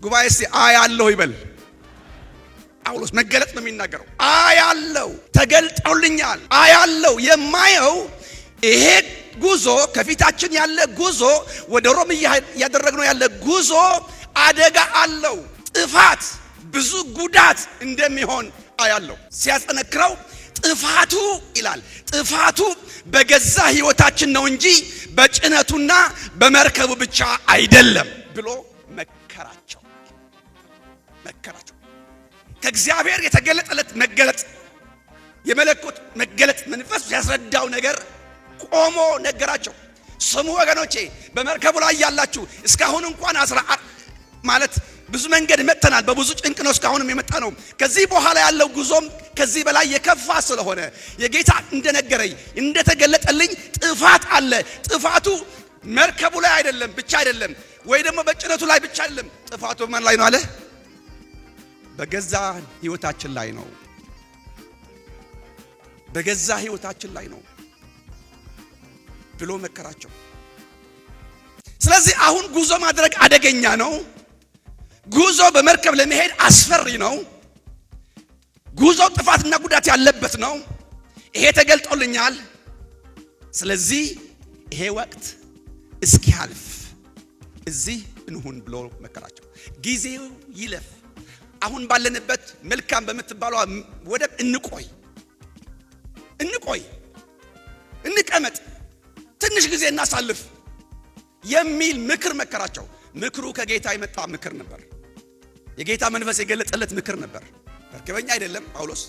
ጉባኤ እስቲ አያለው ይበል። ጳውሎስ መገለጥ ነው የሚናገረው። አያለው፣ ተገልጦልኛል። አያለው የማየው ይሄ ጉዞ ከፊታችን ያለ ጉዞ ወደ ሮም ያደረግነው ያለ ጉዞ አደጋ አለው። ጥፋት፣ ብዙ ጉዳት እንደሚሆን አያለው። ሲያጠነክረው ጥፋቱ ይላል ጥፋቱ በገዛ ሕይወታችን ነው እንጂ በጭነቱና በመርከቡ ብቻ አይደለም ብሎ መከራቸው። ከእግዚአብሔር የተገለጠለት መገለጥ የመለኮት መገለጥ መንፈስ ያስረዳው ነገር ቆሞ ነገራቸው። ስሙ ወገኖቼ፣ በመርከቡ ላይ ያላችሁ እስካሁን እንኳን ማለት ብዙ መንገድ መጥተናል። በብዙ ጭንቅ ነው እስካሁንም የመጣ ነው። ከዚህ በኋላ ያለው ጉዞም ከዚህ በላይ የከፋ ስለሆነ የጌታ እንደነገረኝ እንደተገለጠልኝ ጥፋት አለ። ጥፋቱ መርከቡ ላይ አይደለም ብቻ አይደለም፣ ወይ ደግሞ በጭነቱ ላይ ብቻ አይደለም። ጥፋቱ ማን ላይ ነው አለ? በገዛ ሕይወታችን ላይ ነው። በገዛ ሕይወታችን ላይ ነው ብሎ መከራቸው። ስለዚህ አሁን ጉዞ ማድረግ አደገኛ ነው። ጉዞ በመርከብ ለመሄድ አስፈሪ ነው። ጉዞ ጥፋትና ጉዳት ያለበት ነው። ይሄ ተገልጦልኛል። ስለዚህ ይሄ ወቅት እስኪያልፍ እዚህ እንሁን ብሎ መከራቸው። ጊዜው ይለፍ። አሁን ባለንበት መልካም በምትባለው ወደብ እንቆይ፣ እንቀመጥ፣ ትንሽ ጊዜ እናሳልፍ የሚል ምክር መከራቸው። ምክሩ ከጌታ የመጣ ምክር ነበር። የጌታ መንፈስ የገለጠለት ምክር ነበር። መርከበኛ አይደለም ጳውሎስ፣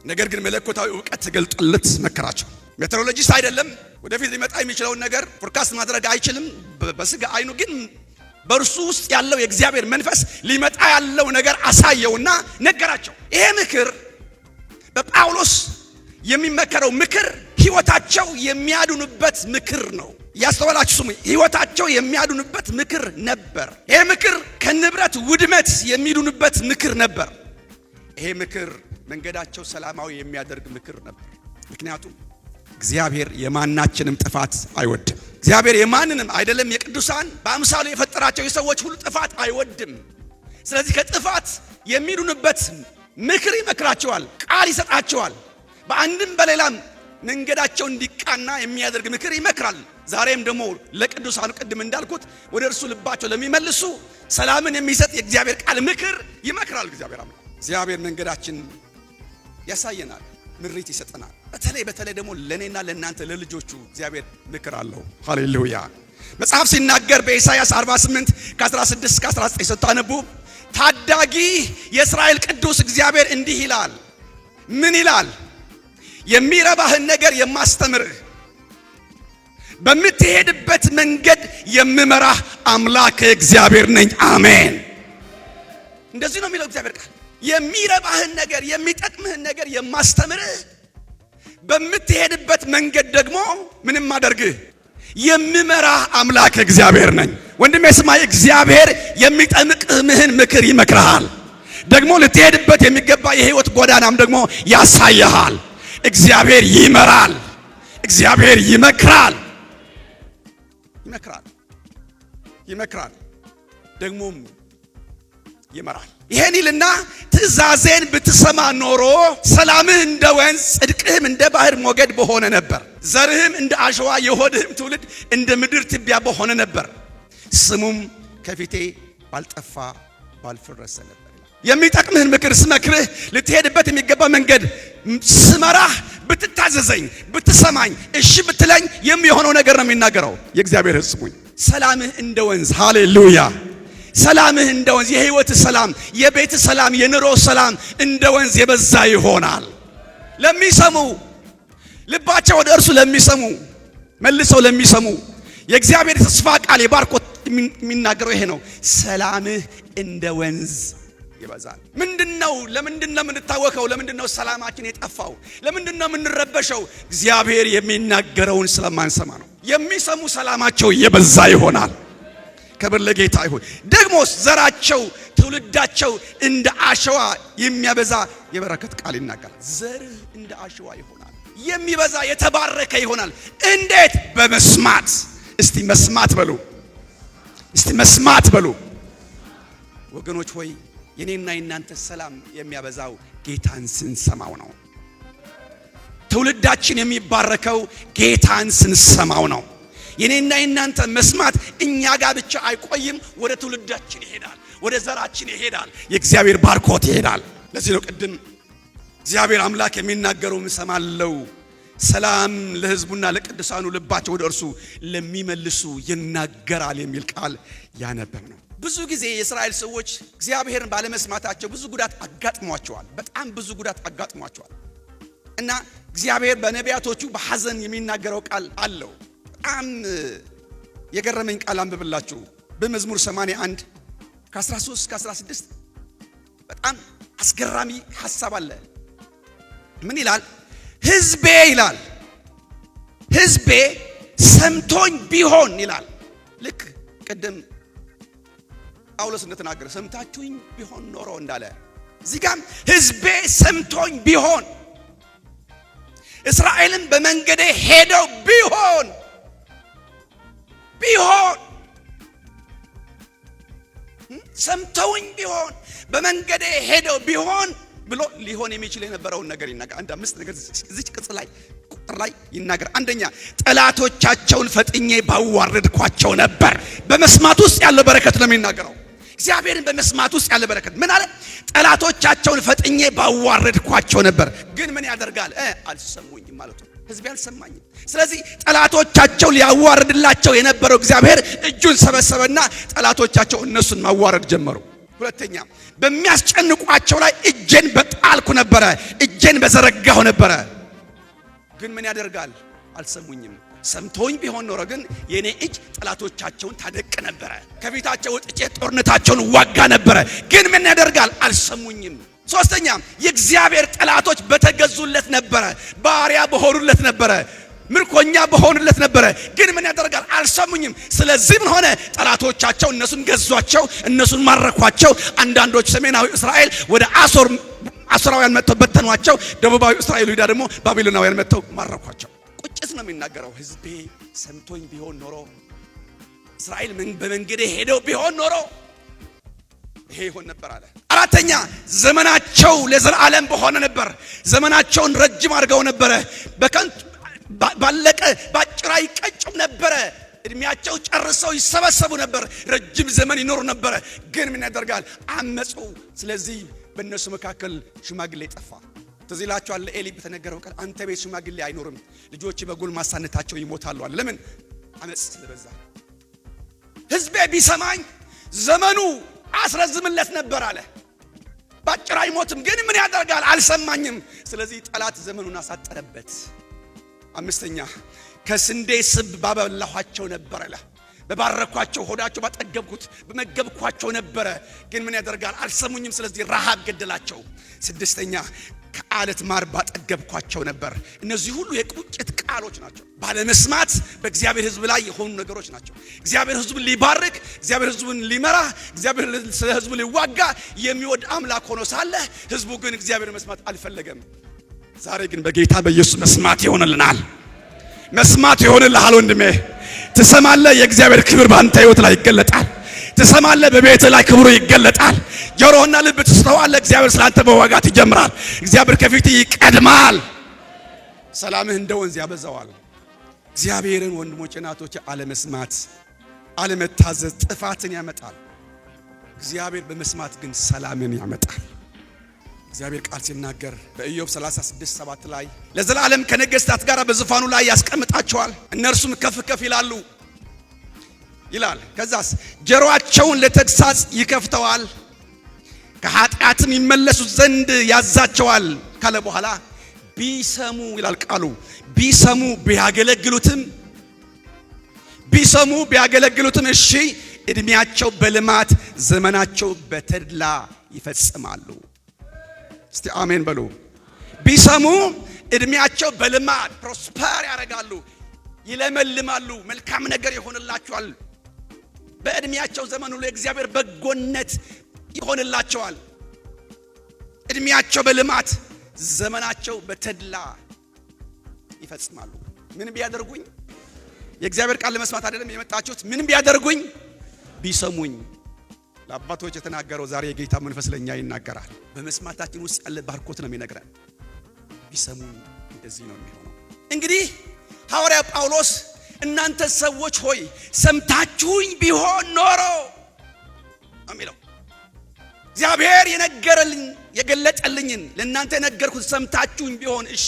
ነገር ግን መለኮታዊ ዕውቀት ተገልጦለት መከራቸው። ሜትሮሎጂስት አይደለም። ወደፊት ሊመጣ የሚችለውን ነገር ፎርካስት ማድረግ አይችልም በስጋ አይኑ። ግን በእርሱ ውስጥ ያለው የእግዚአብሔር መንፈስ ሊመጣ ያለው ነገር አሳየውና ነገራቸው። ይሄ ምክር በጳውሎስ የሚመከረው ምክር ሕይወታቸው የሚያድኑበት ምክር ነው። ያስተዋላችሁ ስሙ። ሕይወታቸው የሚያድኑበት ምክር ነበር። ይሄ ምክር ከንብረት ውድመት የሚድኑበት ምክር ነበር። ይሄ ምክር መንገዳቸው ሰላማዊ የሚያደርግ ምክር ነበር። ምክንያቱም እግዚአብሔር የማናችንም ጥፋት አይወድም። እግዚአብሔር የማንንም አይደለም የቅዱሳን በአምሳሉ የፈጠራቸው የሰዎች ሁሉ ጥፋት አይወድም። ስለዚህ ከጥፋት የሚድኑበት ምክር ይመክራቸዋል፣ ቃል ይሰጣቸዋል። በአንድም በሌላም መንገዳቸው እንዲቃና የሚያደርግ ምክር ይመክራል። ዛሬም ደግሞ ለቅዱሳኑ ቅድም እንዳልኩት ወደ እርሱ ልባቸው ለሚመልሱ ሰላምን የሚሰጥ የእግዚአብሔር ቃል ምክር ይመክራል። እግዚአብሔር መንገዳችን ያሳየናል፣ ምሪት ይሰጠናል። በተለይ ደግሞ ለኔና ለእናንተ ለልጆቹ እግዚአብሔር ምክር አለው። ሃሌሉያ። መጽሐፍ ሲናገር በኢሳይያስ 48 ከ16 እስከ 19 ስታነቡ ታዳጊ የእስራኤል ቅዱስ እግዚአብሔር እንዲህ ይላል። ምን ይላል? የሚረባህን ነገር የማስተምርህ በምትሄድበት መንገድ የምመራህ አምላክ እግዚአብሔር ነኝ። አሜን። እንደዚህ ነው የሚለው እግዚአብሔር ቃል። የሚረባህን ነገር የሚጠቅምህን ነገር የማስተምርህ በምትሄድበት መንገድ ደግሞ ምንም ማደርግህ የምመራህ አምላክ እግዚአብሔር ነኝ። ወንድሜ ስማ፣ እግዚአብሔር የሚጠቅምህን ምክር ይመክርሃል። ደግሞ ልትሄድበት የሚገባ የህይወት ጎዳናም ደግሞ ያሳይሃል። እግዚአብሔር ይመራል። እግዚአብሔር ይመክራል። ደግሞም ይመራል። ይሄን ይልና ትእዛዜን ብትሰማ ኖሮ ሰላምህ እንደ ወንዝ ጽድቅህም እንደ ባህር ሞገድ በሆነ ነበር። ዘርህም እንደ አሸዋ የሆድህም ትውልድ እንደ ምድር ትቢያ በሆነ ነበር። ስሙም ከፊቴ ባልጠፋ ባልፈረሰ ነበር። የሚጠቅምህን ምክር ስመክርህ ልትሄድበት የሚገባ መንገድ ስመራህ ብትታዘዘኝ ብትሰማኝ እሺ ብትለኝ የሚሆነው ነገር ነው የሚናገረው። የእግዚአብሔር ሕዝብ ስሙኝ። ሰላምህ እንደ ወንዝ፣ ሃሌሉያ። ሰላምህ እንደ ወንዝ፣ የህይወት ሰላም፣ የቤት ሰላም፣ የኑሮ ሰላም እንደ ወንዝ የበዛ ይሆናል። ለሚሰሙ ልባቸው ወደ እርሱ ለሚሰሙ መልሰው ለሚሰሙ የእግዚአብሔር ተስፋ ቃል የባርኮት የሚናገረው ይሄ ነው። ሰላምህ እንደ ወንዝ ይበዛል። ምንድነው? ለምንድነው የምንታወከው? ለምንድነው ሰላማችን የጠፋው? ለምንድነው የምንረበሸው? እግዚአብሔር የሚናገረውን ስለማንሰማ ነው። የሚሰሙ ሰላማቸው የበዛ ይሆናል። ክብር ለጌታ ይሁን። ደግሞስ ዘራቸው ትውልዳቸው እንደ አሸዋ የሚያበዛ የበረከት ቃል ይናገራል። ዘርህ እንደ አሸዋ ይሆናል፣ የሚበዛ የተባረከ ይሆናል። እንዴት? በመስማት። እስቲ መስማት በሉ፣ እስቲ መስማት በሉ። ወገኖች ሆይ የኔና የናንተ ሰላም የሚያበዛው ጌታን ስንሰማው ነው። ትውልዳችን የሚባረከው ጌታን ስንሰማው ነው። የኔና የናንተ መስማት እኛ ጋር ብቻ አይቆይም፣ ወደ ትውልዳችን ይሄዳል፣ ወደ ዘራችን ይሄዳል፣ የእግዚአብሔር ባርኮት ይሄዳል። ለዚህ ነው ቅድም እግዚአብሔር አምላክ የሚናገረው እሰማለሁ፣ ሰላም ለሕዝቡና ለቅዱሳኑ ልባቸው ወደ እርሱ ለሚመልሱ ይናገራል የሚል ቃል ያነበብ ነው። ብዙ ጊዜ የእስራኤል ሰዎች እግዚአብሔርን ባለመስማታቸው ብዙ ጉዳት አጋጥሟቸዋል። በጣም ብዙ ጉዳት አጋጥሟቸዋል። እና እግዚአብሔር በነቢያቶቹ በሐዘን የሚናገረው ቃል አለው። በጣም የገረመኝ ቃል አንብብላችሁ በመዝሙር 81 ከ13 እስከ 16 በጣም አስገራሚ ሐሳብ አለ። ምን ይላል? ሕዝቤ ይላል፣ ሕዝቤ ሰምቶኝ ቢሆን ይላል። ልክ ቅድም ጳውሎስ እንደተናገረ ሰምታችሁኝ ቢሆን ኖሮ እንዳለ እዚህ ጋር ሕዝቤ ሰምቶኝ ቢሆን፣ እስራኤልን በመንገዴ ሄደው ቢሆን ሰምተውኝ ቢሆን በመንገዴ ሄደው ቢሆን ብሎ ሊሆን የሚችል የነበረውን ነገር ይናገር። አንድ አምስት ነገር እዚህ ቁጥር ላይ ይናገር። አንደኛ ጠላቶቻቸውን ፈጥኜ ባዋረድኳቸው ነበር። በመስማት ውስጥ ያለው በረከት ነው የሚናገረው። እግዚአብሔርን በመስማት ውስጥ ያለ በረከት ምን አለ? ጠላቶቻቸውን ፈጥኜ ባዋረድኳቸው ነበር። ግን ምን ያደርጋል? አልሰሙኝም ማለት ነው። ሕዝቤ አልሰማኝም። ስለዚህ ጠላቶቻቸው ሊያዋርድላቸው የነበረው እግዚአብሔር እጁን ሰበሰበና ጠላቶቻቸው እነሱን ማዋረድ ጀመሩ። ሁለተኛ በሚያስጨንቋቸው ላይ እጄን በጣልኩ ነበረ፣ እጄን በዘረጋሁ ነበረ። ግን ምን ያደርጋል? አልሰሙኝም። ሰምተውኝ ቢሆን ኖሮ ግን የኔ እጅ ጠላቶቻቸውን ታደቅ ነበረ፣ ከፊታቸው ወጥቼ ጦርነታቸውን ዋጋ ነበረ። ግን ምን ያደርጋል? አልሰሙኝም። ሶስተኛ የእግዚአብሔር ጠላቶች በተገዙለት ነበረ፣ ባሪያ በሆኑለት ነበረ፣ ምርኮኛ በሆኑለት ነበረ። ግን ምን ያደርጋል? አልሰሙኝም። ስለዚህ ምን ሆነ? ጠላቶቻቸው እነሱን ገዟቸው፣ እነሱን ማረኳቸው። አንዳንዶች ሰሜናዊ እስራኤል ወደ አሶራውያን መጥተው በተኗቸው፣ ደቡባዊ እስራኤል ይሁዳ ደግሞ ባቢሎናውያን መጥተው ማረኳቸው። ቁጭት ነው የሚናገረው። ሕዝቤ ሰምቶኝ ቢሆን ኖሮ፣ እስራኤል በመንገዴ ሄደው ቢሆን ኖሮ ይሄ ይሆን ነበር አለ። አራተኛ ዘመናቸው ለዘላለም በሆነ ነበር። ዘመናቸውን ረጅም አድርገው ነበረ፣ በከንቱ ባለቀ ባጭራ ይቀጭም ነበረ። እድሜያቸው ጨርሰው ይሰበሰቡ ነበር፣ ረጅም ዘመን ይኖሩ ነበረ። ግን ምን ያደርጋል? አመጹ። ስለዚህ በእነሱ መካከል ሽማግሌ ጠፋ። ትዝ ይላችኋል ለኤሊ በተነገረው ቃል አንተ ቤት ሽማግሌ አይኖርም፣ ልጆች በጎልማሳነታቸው ይሞታሉ አለ። ለምን? አመጽ ስለበዛ። ሕዝቤ ቢሰማኝ ዘመኑ አስረዝምለት ነበር አለ። ባጭራ አይሞትም። ግን ምን ያደርጋል? አልሰማኝም። ስለዚህ ጠላት ዘመኑን አሳጠረበት። አምስተኛ ከስንዴ ስብ ባበላኋቸው ነበር አለ። በባረኳቸው፣ ሆዳቸው ባጠገብኩት፣ በመገብኳቸው ነበረ። ግን ምን ያደርጋል? አልሰሙኝም። ስለዚህ ረሃብ ገደላቸው። ስድስተኛ ከአለት ማር ባጠገብኳቸው ነበር። እነዚህ ሁሉ የቁጭት ቃሎች ናቸው። ባለመስማት በእግዚአብሔር ሕዝብ ላይ የሆኑ ነገሮች ናቸው። እግዚአብሔር ሕዝቡን ሊባርክ፣ እግዚአብሔር ሕዝቡን ሊመራ፣ እግዚአብሔር ስለ ሕዝቡ ሊዋጋ የሚወድ አምላክ ሆኖ ሳለ ሕዝቡ ግን እግዚአብሔር መስማት አልፈለገም። ዛሬ ግን በጌታ በኢየሱስ መስማት ይሆንልናል። መስማት ይሆንልሃል ወንድሜ። ትሰማለህ፣ የእግዚአብሔር ክብር በአንተ ሕይወት ላይ ይገለጣል። ትሰማለህ፣ በቤትህ ላይ ክብሩ ይገለጣል። ጆሮህና ልብ ትስተዋለህ፣ እግዚአብሔር ስላንተ መዋጋት ይጀምራል። እግዚአብሔር ከፊት ይቀድማል። ሰላምህ እንደ ወንዝ ያበዛዋል። እግዚአብሔርን ወንድሞቼ እናቶቼ አለመስማት፣ አለመታዘዝ ጥፋትን ያመጣል። እግዚአብሔር በመስማት ግን ሰላምን ያመጣል። እግዚአብሔር ቃል ሲናገር በኢዮብ 36:7 ላይ ለዘላለም ከነገሥታት ጋር በዙፋኑ ላይ ያስቀምጣቸዋል፣ እነርሱም ከፍ ከፍ ይላሉ ይላል። ከዛስ ጆሮአቸውን ለተግሳጽ ይከፍተዋል፣ ከኃጢአትም ይመለሱ ዘንድ ያዛቸዋል ካለ በኋላ ቢሰሙ ይላል ቃሉ። ቢሰሙ ቢያገለግሉትም እሺ፣ እድሜያቸው በልማት ዘመናቸው በተድላ ይፈጽማሉ። እስቲ አሜን በሉ። ቢሰሙ እድሜያቸው በልማት ፕሮስፐር ያደርጋሉ፣ ይለመልማሉ፣ መልካም ነገር ይሆንላቸዋል በእድሜያቸው ዘመን ሁሉ የእግዚአብሔር በጎነት ይሆንላቸዋል። እድሜያቸው በልማት ዘመናቸው በተድላ ይፈጽማሉ። ምን ቢያደርጉኝ? የእግዚአብሔር ቃል ለመስማት አይደለም የመጣችሁት? ምን ቢያደርጉኝ? ቢሰሙኝ። ለአባቶች የተናገረው ዛሬ የጌታ መንፈስ ለኛ ይናገራል። በመስማታችን ውስጥ ያለ ባርኮት ነው የሚነግረን። ቢሰሙኝ እንደዚህ ነው የሚሆነው። እንግዲህ ሐዋርያ ጳውሎስ እናንተ ሰዎች ሆይ ሰምታችሁኝ ቢሆን ኖሮ አሚለው እግዚአብሔር የነገረልኝ የገለጠልኝን ለእናንተ የነገርኩት ሰምታችሁኝ ቢሆን እሺ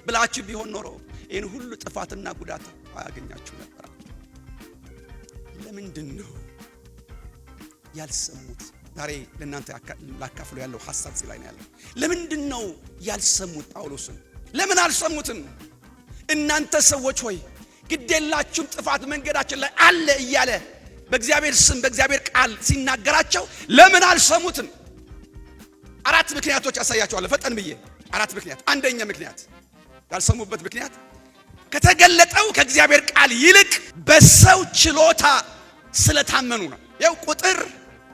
ብላችሁ ቢሆን ኖሮ ይህን ሁሉ ጥፋትና ጉዳት አያገኛችሁ ነበር። ለምንድን ነው ያልሰሙት? ዛሬ ለእናንተ ላካፍሉ ያለው ሐሳብ እዚህ ላይ ነው ያለው። ለምንድን ነው ያልሰሙት? ጳውሎስን ለምን አልሰሙትም? እናንተ ሰዎች ሆይ ግዴላችሁም ጥፋት መንገዳችን ላይ አለ እያለ በእግዚአብሔር ስም በእግዚአብሔር ቃል ሲናገራቸው ለምን አልሰሙትም? 4 ምክንያቶች አሳያቸዋለሁ ፈጠን ብዬ 4 ምክንያት። አንደኛ ምክንያት ያልሰሙበት ምክንያት ከተገለጠው ከእግዚአብሔር ቃል ይልቅ በሰው ችሎታ ስለታመኑ ነው። ያው ቁጥር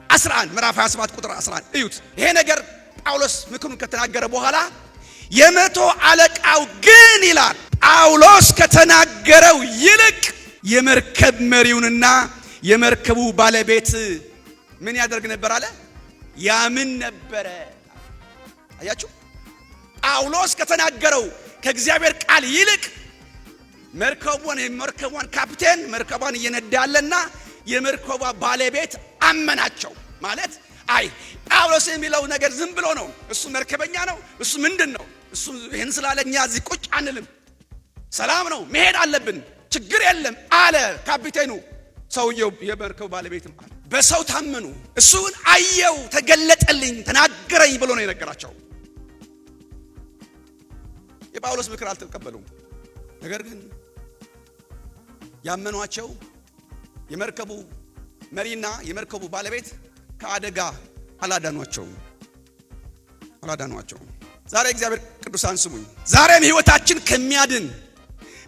11 ምዕራፍ 27 ቁጥር 11 እዩት። ይሄ ነገር ጳውሎስ ምክሩን ከተናገረ በኋላ የመቶ አለቃው ግን ይላል ጳውሎስ ከተናገረው ይልቅ የመርከብ መሪውንና የመርከቡ ባለቤት ምን ያደርግ ነበር አለ? ያምን ነበረ። አያችሁ፣ ጳውሎስ ከተናገረው ከእግዚአብሔር ቃል ይልቅ የመርከቧን ካፕቴን መርከቧን እየነዳለና የመርከቧ ባለቤት አመናቸው። ማለት አይ ጳውሎስ የሚለው ነገር ዝም ብሎ ነው፣ እሱ መርከበኛ ነው፣ እሱ ምንድን ነው፣ እሱ ይህን ስላለኛ እዚህ ቁጭ አንልም፣ ሰላም ነው መሄድ አለብን፣ ችግር የለም አለ ካፒቴኑ። ሰውየው የመርከቡ ባለቤትም አለ። በሰው ታመኑ። እሱን አየው፣ ተገለጠልኝ፣ ተናገረኝ ብሎ ነው የነገራቸው። የጳውሎስ ምክር አልተቀበሉም። ነገር ግን ያመኗቸው የመርከቡ መሪና የመርከቡ ባለቤት ከአደጋ አላዳኗቸውም። ዛሬ እግዚአብሔር ቅዱሳን ስሙኝ። ዛሬም ሕይወታችን ከሚያድን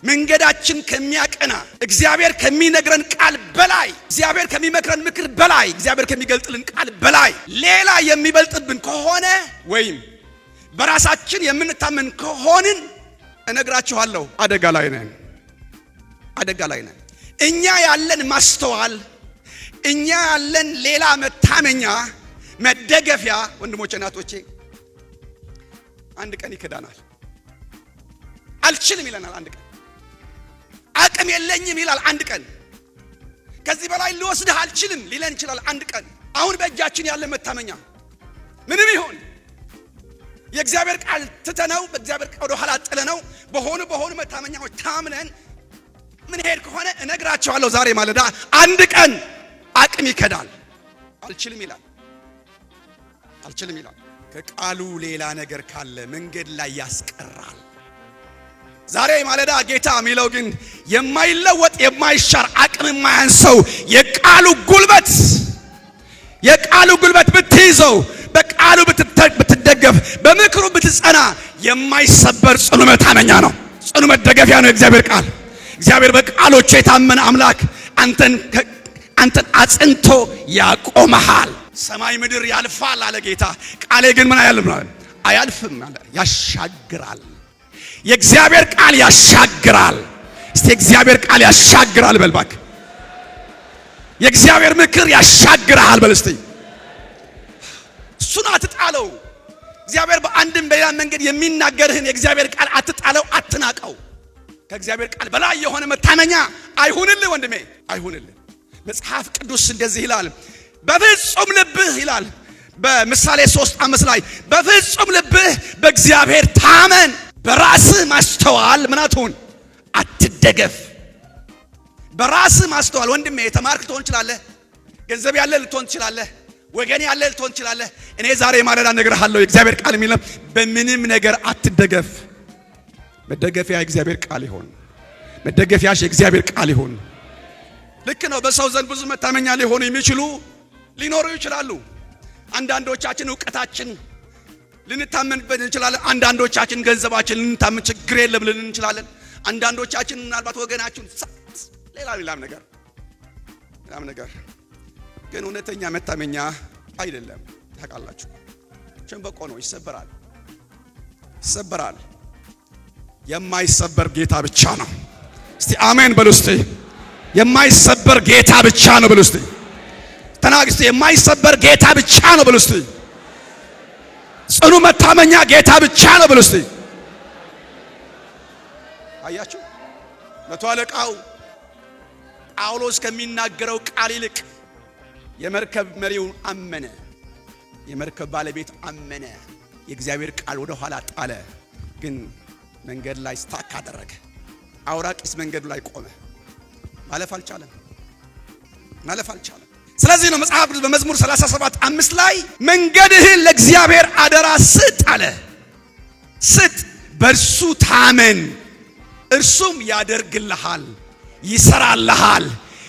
መንገዳችን ከሚያቀና እግዚአብሔር ከሚነግረን ቃል በላይ እግዚአብሔር ከሚመክረን ምክር በላይ እግዚአብሔር ከሚገልጥልን ቃል በላይ ሌላ የሚበልጥብን ከሆነ ወይም በራሳችን የምንታመን ከሆንን እነግራችኋለሁ አደጋ ላይ ነን። እኛ ያለን ማስተዋል፣ እኛ ያለን ሌላ መታመኛ መደገፊያ ወንድሞቼ እናቶቼ አንድ ቀን ይከዳናል። አልችልም ይለናል አንድ ቀን። አቅም የለኝም ይላል አንድ ቀን። ከዚህ በላይ ልወስድህ አልችልም ሊለን ይችላል አንድ ቀን። አሁን በእጃችን ያለ መታመኛ ምንም ይሁን የእግዚአብሔር ቃል ትተነው በእግዚአብሔር ቃል ወደ ኋላ ጥለነው በሆኑ መታመኛዎች ታምነን ምን ሄድ ከሆነ እነግራቸዋለሁ ዛሬ ማለዳ አንድ ቀን አቅም ይከዳል። አልችልም ይላል። ከቃሉ ሌላ ነገር ካለ መንገድ ላይ ያስቀራል። ዛሬ ማለዳ ጌታ የሚለው ግን የማይለወጥ የማይሻር አቅም የማያንሰው የቃሉ ጉልበት ብትይዘው በቃሉ ብትደገፍ በምክሩ ብትጸና የማይሰበር ጽኑ መታመኛ ነው። ጽኑ መደገፊያ ነው የእግዚአብሔር ቃል። እግዚአብሔር በቃሎቹ የታመነ አምላክ አንተን አጽንቶ ያቆመሃል። ሰማይ ምድር ያልፋል አለ ጌታ፣ ቃሌ ግን ምን አያልፍም አለ። ያሻግራል። የእግዚአብሔር ቃል ያሻግራል። እስቲ የእግዚአብሔር ቃል ያሻግራል በል እባክህ። የእግዚአብሔር ምክር ያሻግራል በል እስቲ። እሱን አትጣለው። እግዚአብሔር በአንድም በሌላ መንገድ የሚናገርህን የእግዚአብሔር ቃል አትጣለው፣ አትናቀው። ከእግዚአብሔር ቃል በላይ የሆነ መታመኛ አይሁንልህ ወንድሜ፣ አይሁንልህ። መጽሐፍ ቅዱስ እንደዚህ ይላል፣ በፍጹም ልብህ ይላል በምሳሌ 3:5 ላይ በፍጹም ልብህ በእግዚአብሔር ታመን፣ በራስህ ማስተዋል ምን አትሁን፣ አትደገፍ። በራስህ ማስተዋል ወንድሜ፣ የተማርክ ትሆን ትችላለህ፣ ገንዘብ ያለ ልትሆን ትችላለህ፣ ወገን ያለ ልትሆን ትችላለህ። እኔ ዛሬ ማለዳ እነግርሃለሁ የእግዚአብሔር ቃል የሚለው በምንም ነገር አትደገፍ። መደገፊያ የእግዚአብሔር ቃል ይሁን። መደገፊያሽ የእግዚአብሔር ቃል ይሁን። ልክ ነው። በሰው ዘንድ ብዙ መታመኛ ሊሆኑ የሚችሉ ሊኖሩ ይችላሉ። አንዳንዶቻችን ዕውቀታችን ልንታመንበት እንችላለን። አንዳንዶቻችን ገንዘባችን ልንታመን ችግር የለም ልንን እንችላለን። አንዳንዶቻችን ምናልባት ወገናችን ሌላም ነገር ምናምን ነገር ግን እውነተኛ መታመኛ አይደለም። ታውቃላችሁ ሸንበቆ ነው፣ ይሰበራል። የማይሰበር ጌታ ብቻ ነው። እስቲ አሜን በሉ። እስቲ የማይሰበር ጌታ ብቻ ነው በሉ። እስቲ ተናገሩ። እስቲ የማይሰበር ጌታ ብቻ ነው በሉ። እስቲ ጽኑ መታመኛ ጌታ ብቻ ነው በሉ። እስቲ አያችሁ መቶ አለቃው ጳውሎስ ከሚናገረው ቃል ይልቅ የመርከብ መሪውን አመነ። የመርከብ ባለቤት አመነ። የእግዚአብሔር ቃል ወደ ኋላ ጣለ። ግን መንገድ ላይ ስታክ አደረገ። አውራቂስ መንገዱ ላይ ቆመ። ማለፍ አልቻለም። ስለዚህ ነው መጽሐፍ ቅዱስ በመዝሙር 37:5 ላይ መንገድህን ለእግዚአብሔር አደራ ስጥ አለ። ስጥ፣ በእርሱ ታመን፣ እርሱም ያደርግልሃል፣ ይሰራልሃል፣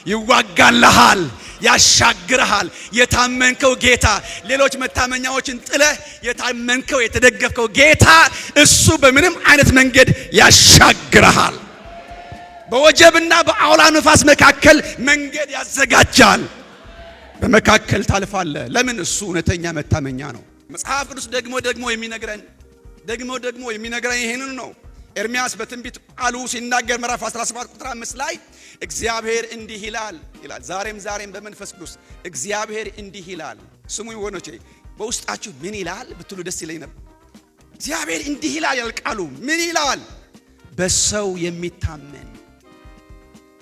ይዋጋልሃል፣ ያሻግርሃል። የታመንከው ጌታ ሌሎች መታመኛዎችን ጥለህ የታመንከው የተደገፍከው ጌታ እሱ በምንም አይነት መንገድ ያሻግርሃል። በወጀብና በአውላ ነፋስ መካከል መንገድ ያዘጋጃል። በመካከል ታልፋለህ። ለምን? እሱ እውነተኛ መታመኛ ነው። መጽሐፍ ቅዱስ ደግሞ የሚነግረን ይሄንን ነው። ኤርምያስ በትንቢት ቃሉ ሲናገር ምዕራፍ 17 ቁጥር 5 ላይ እግዚአብሔር እንዲህ ይላል። ዛሬም በመንፈስ ቅዱስ እግዚአብሔር እንዲህ ይላል። ስሙ ወገኖቼ፣ በውስጣችሁ ምን ይላል ብትሉ ደስ ይለኝ ነበር። እግዚአብሔር እንዲህ ይላል ያል ቃሉ ምን ይላል? በሰው የሚታመን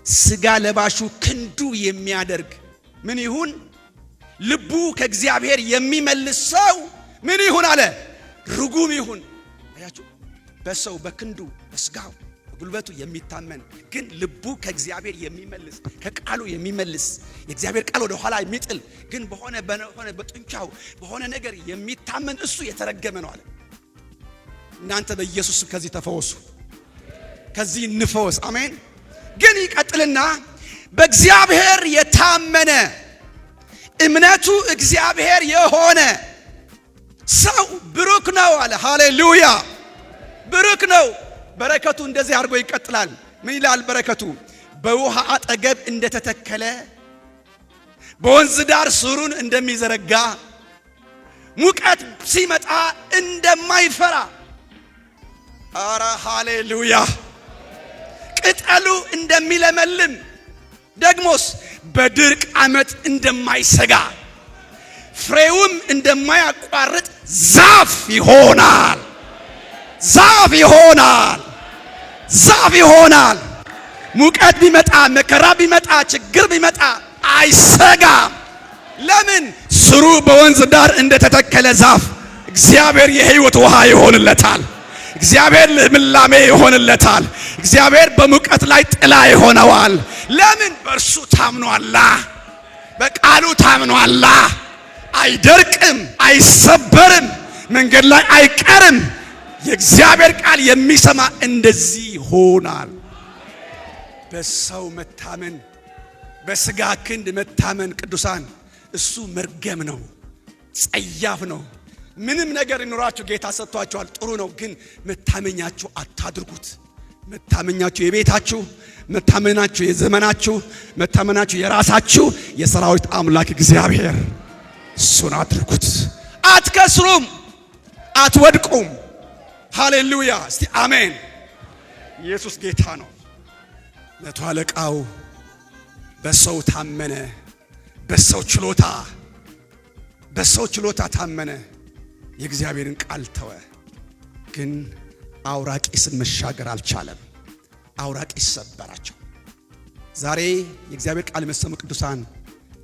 ስጋ ለባሹ ክንዱ የሚያደርግ ምን ይሁን? ልቡ ከእግዚአብሔር የሚመልስ ሰው ምን ይሁን አለ? ርጉም ይሁን። አያችሁ፣ በሰው በክንዱ በስጋው በጉልበቱ የሚታመን ግን ልቡ ከእግዚአብሔር የሚመልስ ከቃሉ የሚመልስ የእግዚአብሔር ቃል ወደ ኋላ የሚጥል ግን በሆነ በጡንቻው በሆነ ነገር የሚታመን እሱ የተረገመ ነው አለ። እናንተ በኢየሱስ ከዚህ ተፈወሱ፣ ከዚህ እንፈወስ። አሜን። ግን ይቀጥልና በእግዚአብሔር የታመነ እምነቱ እግዚአብሔር የሆነ ሰው ብሩክ ነው አለ። ሃሌሉያ! ብሩክ ነው። በረከቱ እንደዚህ አድርጎ ይቀጥላል። ምን ይላል በረከቱ? በውሃ አጠገብ እንደተተከለ በወንዝ ዳር ስሩን እንደሚዘረጋ ሙቀት ሲመጣ እንደማይፈራ። አረ ሃሌሉያ! ቅጠሉ እንደሚለመልም ደግሞስ በድርቅ ዓመት እንደማይሰጋ ፍሬውም እንደማያቋርጥ ዛፍ ይሆናል። ሙቀት ቢመጣ መከራ ቢመጣ ችግር ቢመጣ አይሰጋም። ለምን? ስሩ በወንዝ ዳር እንደተተከለ ዛፍ እግዚአብሔር የሕይወት ውሃ ይሆንለታል። እግዚአብሔር ልምላሜ ይሆንለታል። እግዚአብሔር በሙቀት ላይ ጥላ ይሆነዋል። ለምን? በእርሱ ታምኗላ፣ በቃሉ ታምኗላ። አይደርቅም፣ አይሰበርም፣ መንገድ ላይ አይቀርም። የእግዚአብሔር ቃል የሚሰማ እንደዚህ ይሆናል። በሰው መታመን፣ በስጋ ክንድ መታመን ቅዱሳን እሱ መርገም ነው፣ ጸያፍ ነው። ምንም ነገር ይኖራችሁ ጌታ ሰጥቷችኋል፣ ጥሩ ነው። ግን መታመኛችሁ አታድርጉት። መታመኛችሁ የቤታችሁ፣ መታመናችሁ የዘመናችሁ፣ መታመናችሁ የራሳችሁ የሰራዊት አምላክ እግዚአብሔር እሱን አድርጉት። አትከስሩም፣ አትወድቁም። ሃሌሉያ! እስቲ አሜን። ኢየሱስ ጌታ ነው። መቶ አለቃው በሰው ታመነ፣ በሰው ችሎታ ታመነ። የእግዚአብሔርን ቃል ተወ። ግን አውራቂስን መሻገር አልቻለም። አውራቂስ ሰበራቸው። ዛሬ የእግዚአብሔር ቃል የምትሰሙ ቅዱሳን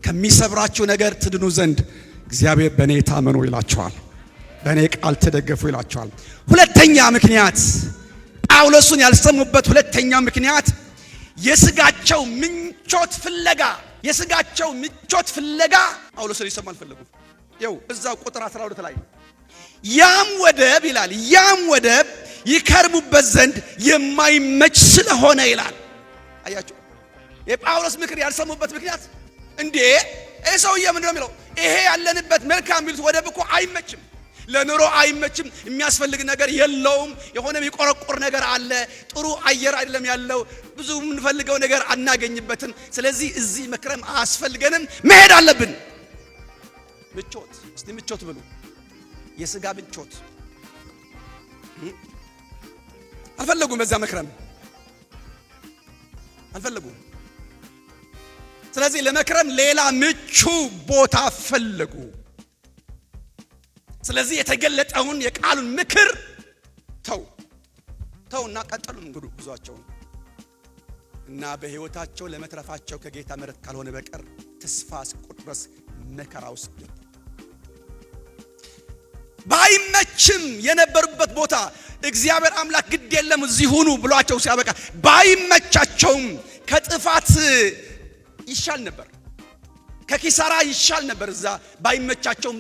ከሚሰብራችሁ ነገር ትድኑ ዘንድ እግዚአብሔር በእኔ ታመኑ ይላቸዋል። በእኔ ቃል ተደገፉ ይላቸዋል። ሁለተኛ ምክንያት ጳውሎስን ያልሰሙበት ሁለተኛው ምክንያት የስጋቸው ምቾት ፍለጋ ጳውሎስን ሊሰሙ አልፈለጉም። ይኸው እዛው ቁጥር 12 ላይ ያም ወደብ ይላል፣ ያም ወደብ ይከርሙበት ዘንድ የማይመች ስለሆነ ይላል። አያችሁ፣ የጳውሎስ ምክር ያልሰሙበት ምክንያት እንዴ ይህ ሰውዬ ምንድን ነው የሚለው? ይሄ ያለንበት መልካም ቢሉት ወደብ እኮ አይመችም፣ ለኑሮ አይመችም፣ የሚያስፈልግ ነገር የለውም፣ የሆነ የሚቆረቆር ነገር አለ፣ ጥሩ አየር አይደለም ያለው፣ ብዙ የምንፈልገው ነገር አናገኝበትም። ስለዚህ እዚህ መክረም አያስፈልገንም፣ መሄድ አለብን። ምቾት፣ እስቲ ምቾት ብሉ። የሥጋ ምቾት አልፈለጉም፣ በዛ መክረም አልፈለጉም። ስለዚህ ለመክረም ሌላ ምቹ ቦታ ፈለጉ። ስለዚህ የተገለጠውን የቃሉን ምክር ተውና ቀጠሉ ጉዟቸውን እና በሕይወታቸው ለመትረፋቸው ከጌታ ምሕረት ካልሆነ በቀር ተስፋ እስኪቆርጡ ድረስ መከራ ውስጥ ገቡ። ባይመችም የነበሩበት ቦታ እግዚአብሔር አምላክ ግድ የለም እዚህ ሁኑ ብሏቸው ሲያበቃ ባይመቻቸውም ከጥፋት ይሻል ነበር፣ ከኪሳራ ይሻል ነበር። እዛ ባይመቻቸውም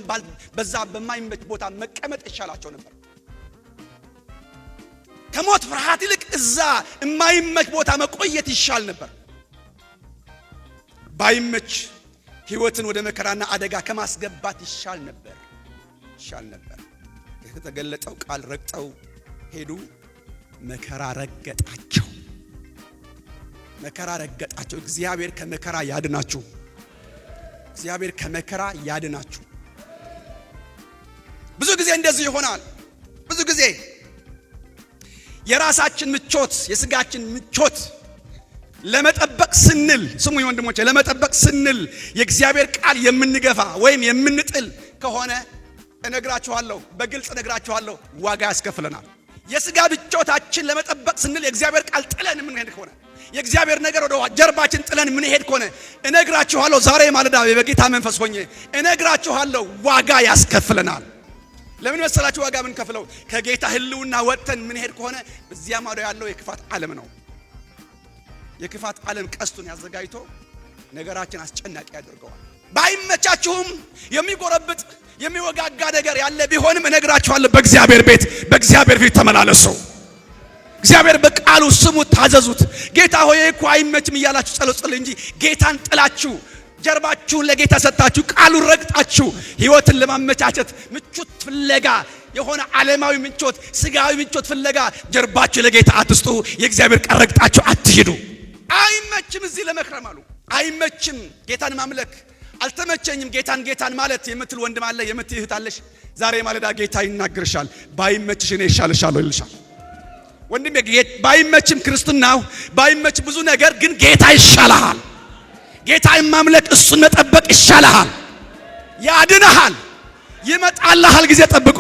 በዛ በማይመች ቦታ መቀመጥ ይሻላቸው ነበር። ከሞት ፍርሃት ይልቅ እዛ የማይመች ቦታ መቆየት ይሻል ነበር። ባይመች ሕይወትን ወደ መከራና አደጋ ከማስገባት ይሻል ነበር። የተገለጠው ቃል ረግጠው ሄዱ። መከራ ረገጣቸው። እግዚአብሔር ከመከራ ያድናችሁ። ብዙ ጊዜ እንደዚህ ይሆናል። ብዙ ጊዜ የራሳችን ምቾት፣ የሥጋችን ምቾት ለመጠበቅ ስንል፣ ስሙኝ ወንድሞቼ፣ ለመጠበቅ ስንል የእግዚአብሔር ቃል የምንገፋ ወይም የምንጥል ከሆነ እነግራችኋለሁ፣ በግልጽ እነግራችኋለሁ፣ ዋጋ ያስከፍለናል። የሥጋ ምቾታችን ለመጠበቅ ስንል የእግዚአብሔር ቃል ጥለን የምንሄድ ከሆነ፣ የእግዚአብሔር ነገር ወደ ጀርባችን ጥለን የምንሄድ ከሆነ እነግራችኋለሁ፣ ዛሬ ማለዳ በጌታ መንፈስ ሆኜ እነግራችኋለሁ፣ ዋጋ ያስከፍለናል። ለምን መሰላችሁ ዋጋ የምንከፍለው? ከጌታ ሕልውና ወጥተን የምንሄድ ከሆነ በዚያ ማዶ ያለው የክፋት ዓለም ነው። የክፋት ዓለም ቀስቱን ያዘጋጅቶ ነገራችን አስጨናቂ ያደርገዋል። ባይመቻችሁም የሚጎረብጥ የሚወጋጋ ነገር ያለ ቢሆንም እነግራችኋለሁ፣ በእግዚአብሔር ቤት በእግዚአብሔር ፊት ተመላለሱ። እግዚአብሔር በቃሉ ስሙት፣ ታዘዙት። ጌታ ሆይ እኮ አይመችም እያላችሁ ጸሎት እንጂ ጌታን ጥላችሁ ጀርባችሁን ለጌታ ሰጣችሁ ቃሉን ረግጣችሁ ሕይወትን ለማመቻቸት ምቾት ፍለጋ የሆነ ዓለማዊ ምቾት፣ ሥጋዊ ምቾት ፍለጋ ጀርባችሁ ለጌታ አትስጡ። የእግዚአብሔር ቃል ረግጣችሁ አትሂዱ። አይመችም እዚህ ለመክረም አሉ። አይመችም ጌታን ማምለክ አልተመቸኝም ጌታን ማለት የምትል ወንድም አለ፣ የምትል እህት አለሽ። ዛሬ ማለዳ ጌታ ይናገርሻል። ባይመችሽ እኔ ይሻልሻለሁ ይልሻል። ወንድሜ ባይመችም ክርስትናው ባይመች ብዙ ነገር ግን ጌታ ይሻልሃል። ጌታን ማምለክ እሱን መጠበቅ ይሻልሃል፣ ያድንሃል፣ ይመጣልሃል ጊዜ ጠብቆ።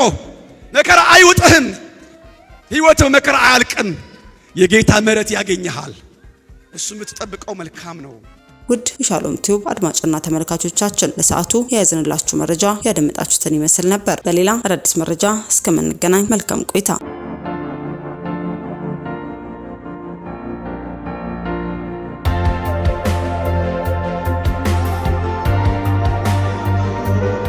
መከራ አይውጥህም፣ ሕይወትህ መከራ አያልቅም። የጌታ ምሕረት ያገኘሃል። እሱ የምትጠብቀው መልካም ነው። ውድ የሻሎም ቲዩብ አድማጭና ተመልካቾቻችን ለሰዓቱ የያዝንላችሁ መረጃ ያደመጣችሁትን ይመስል ነበር። በሌላ አዳዲስ መረጃ እስከምንገናኝ መልካም ቆይታ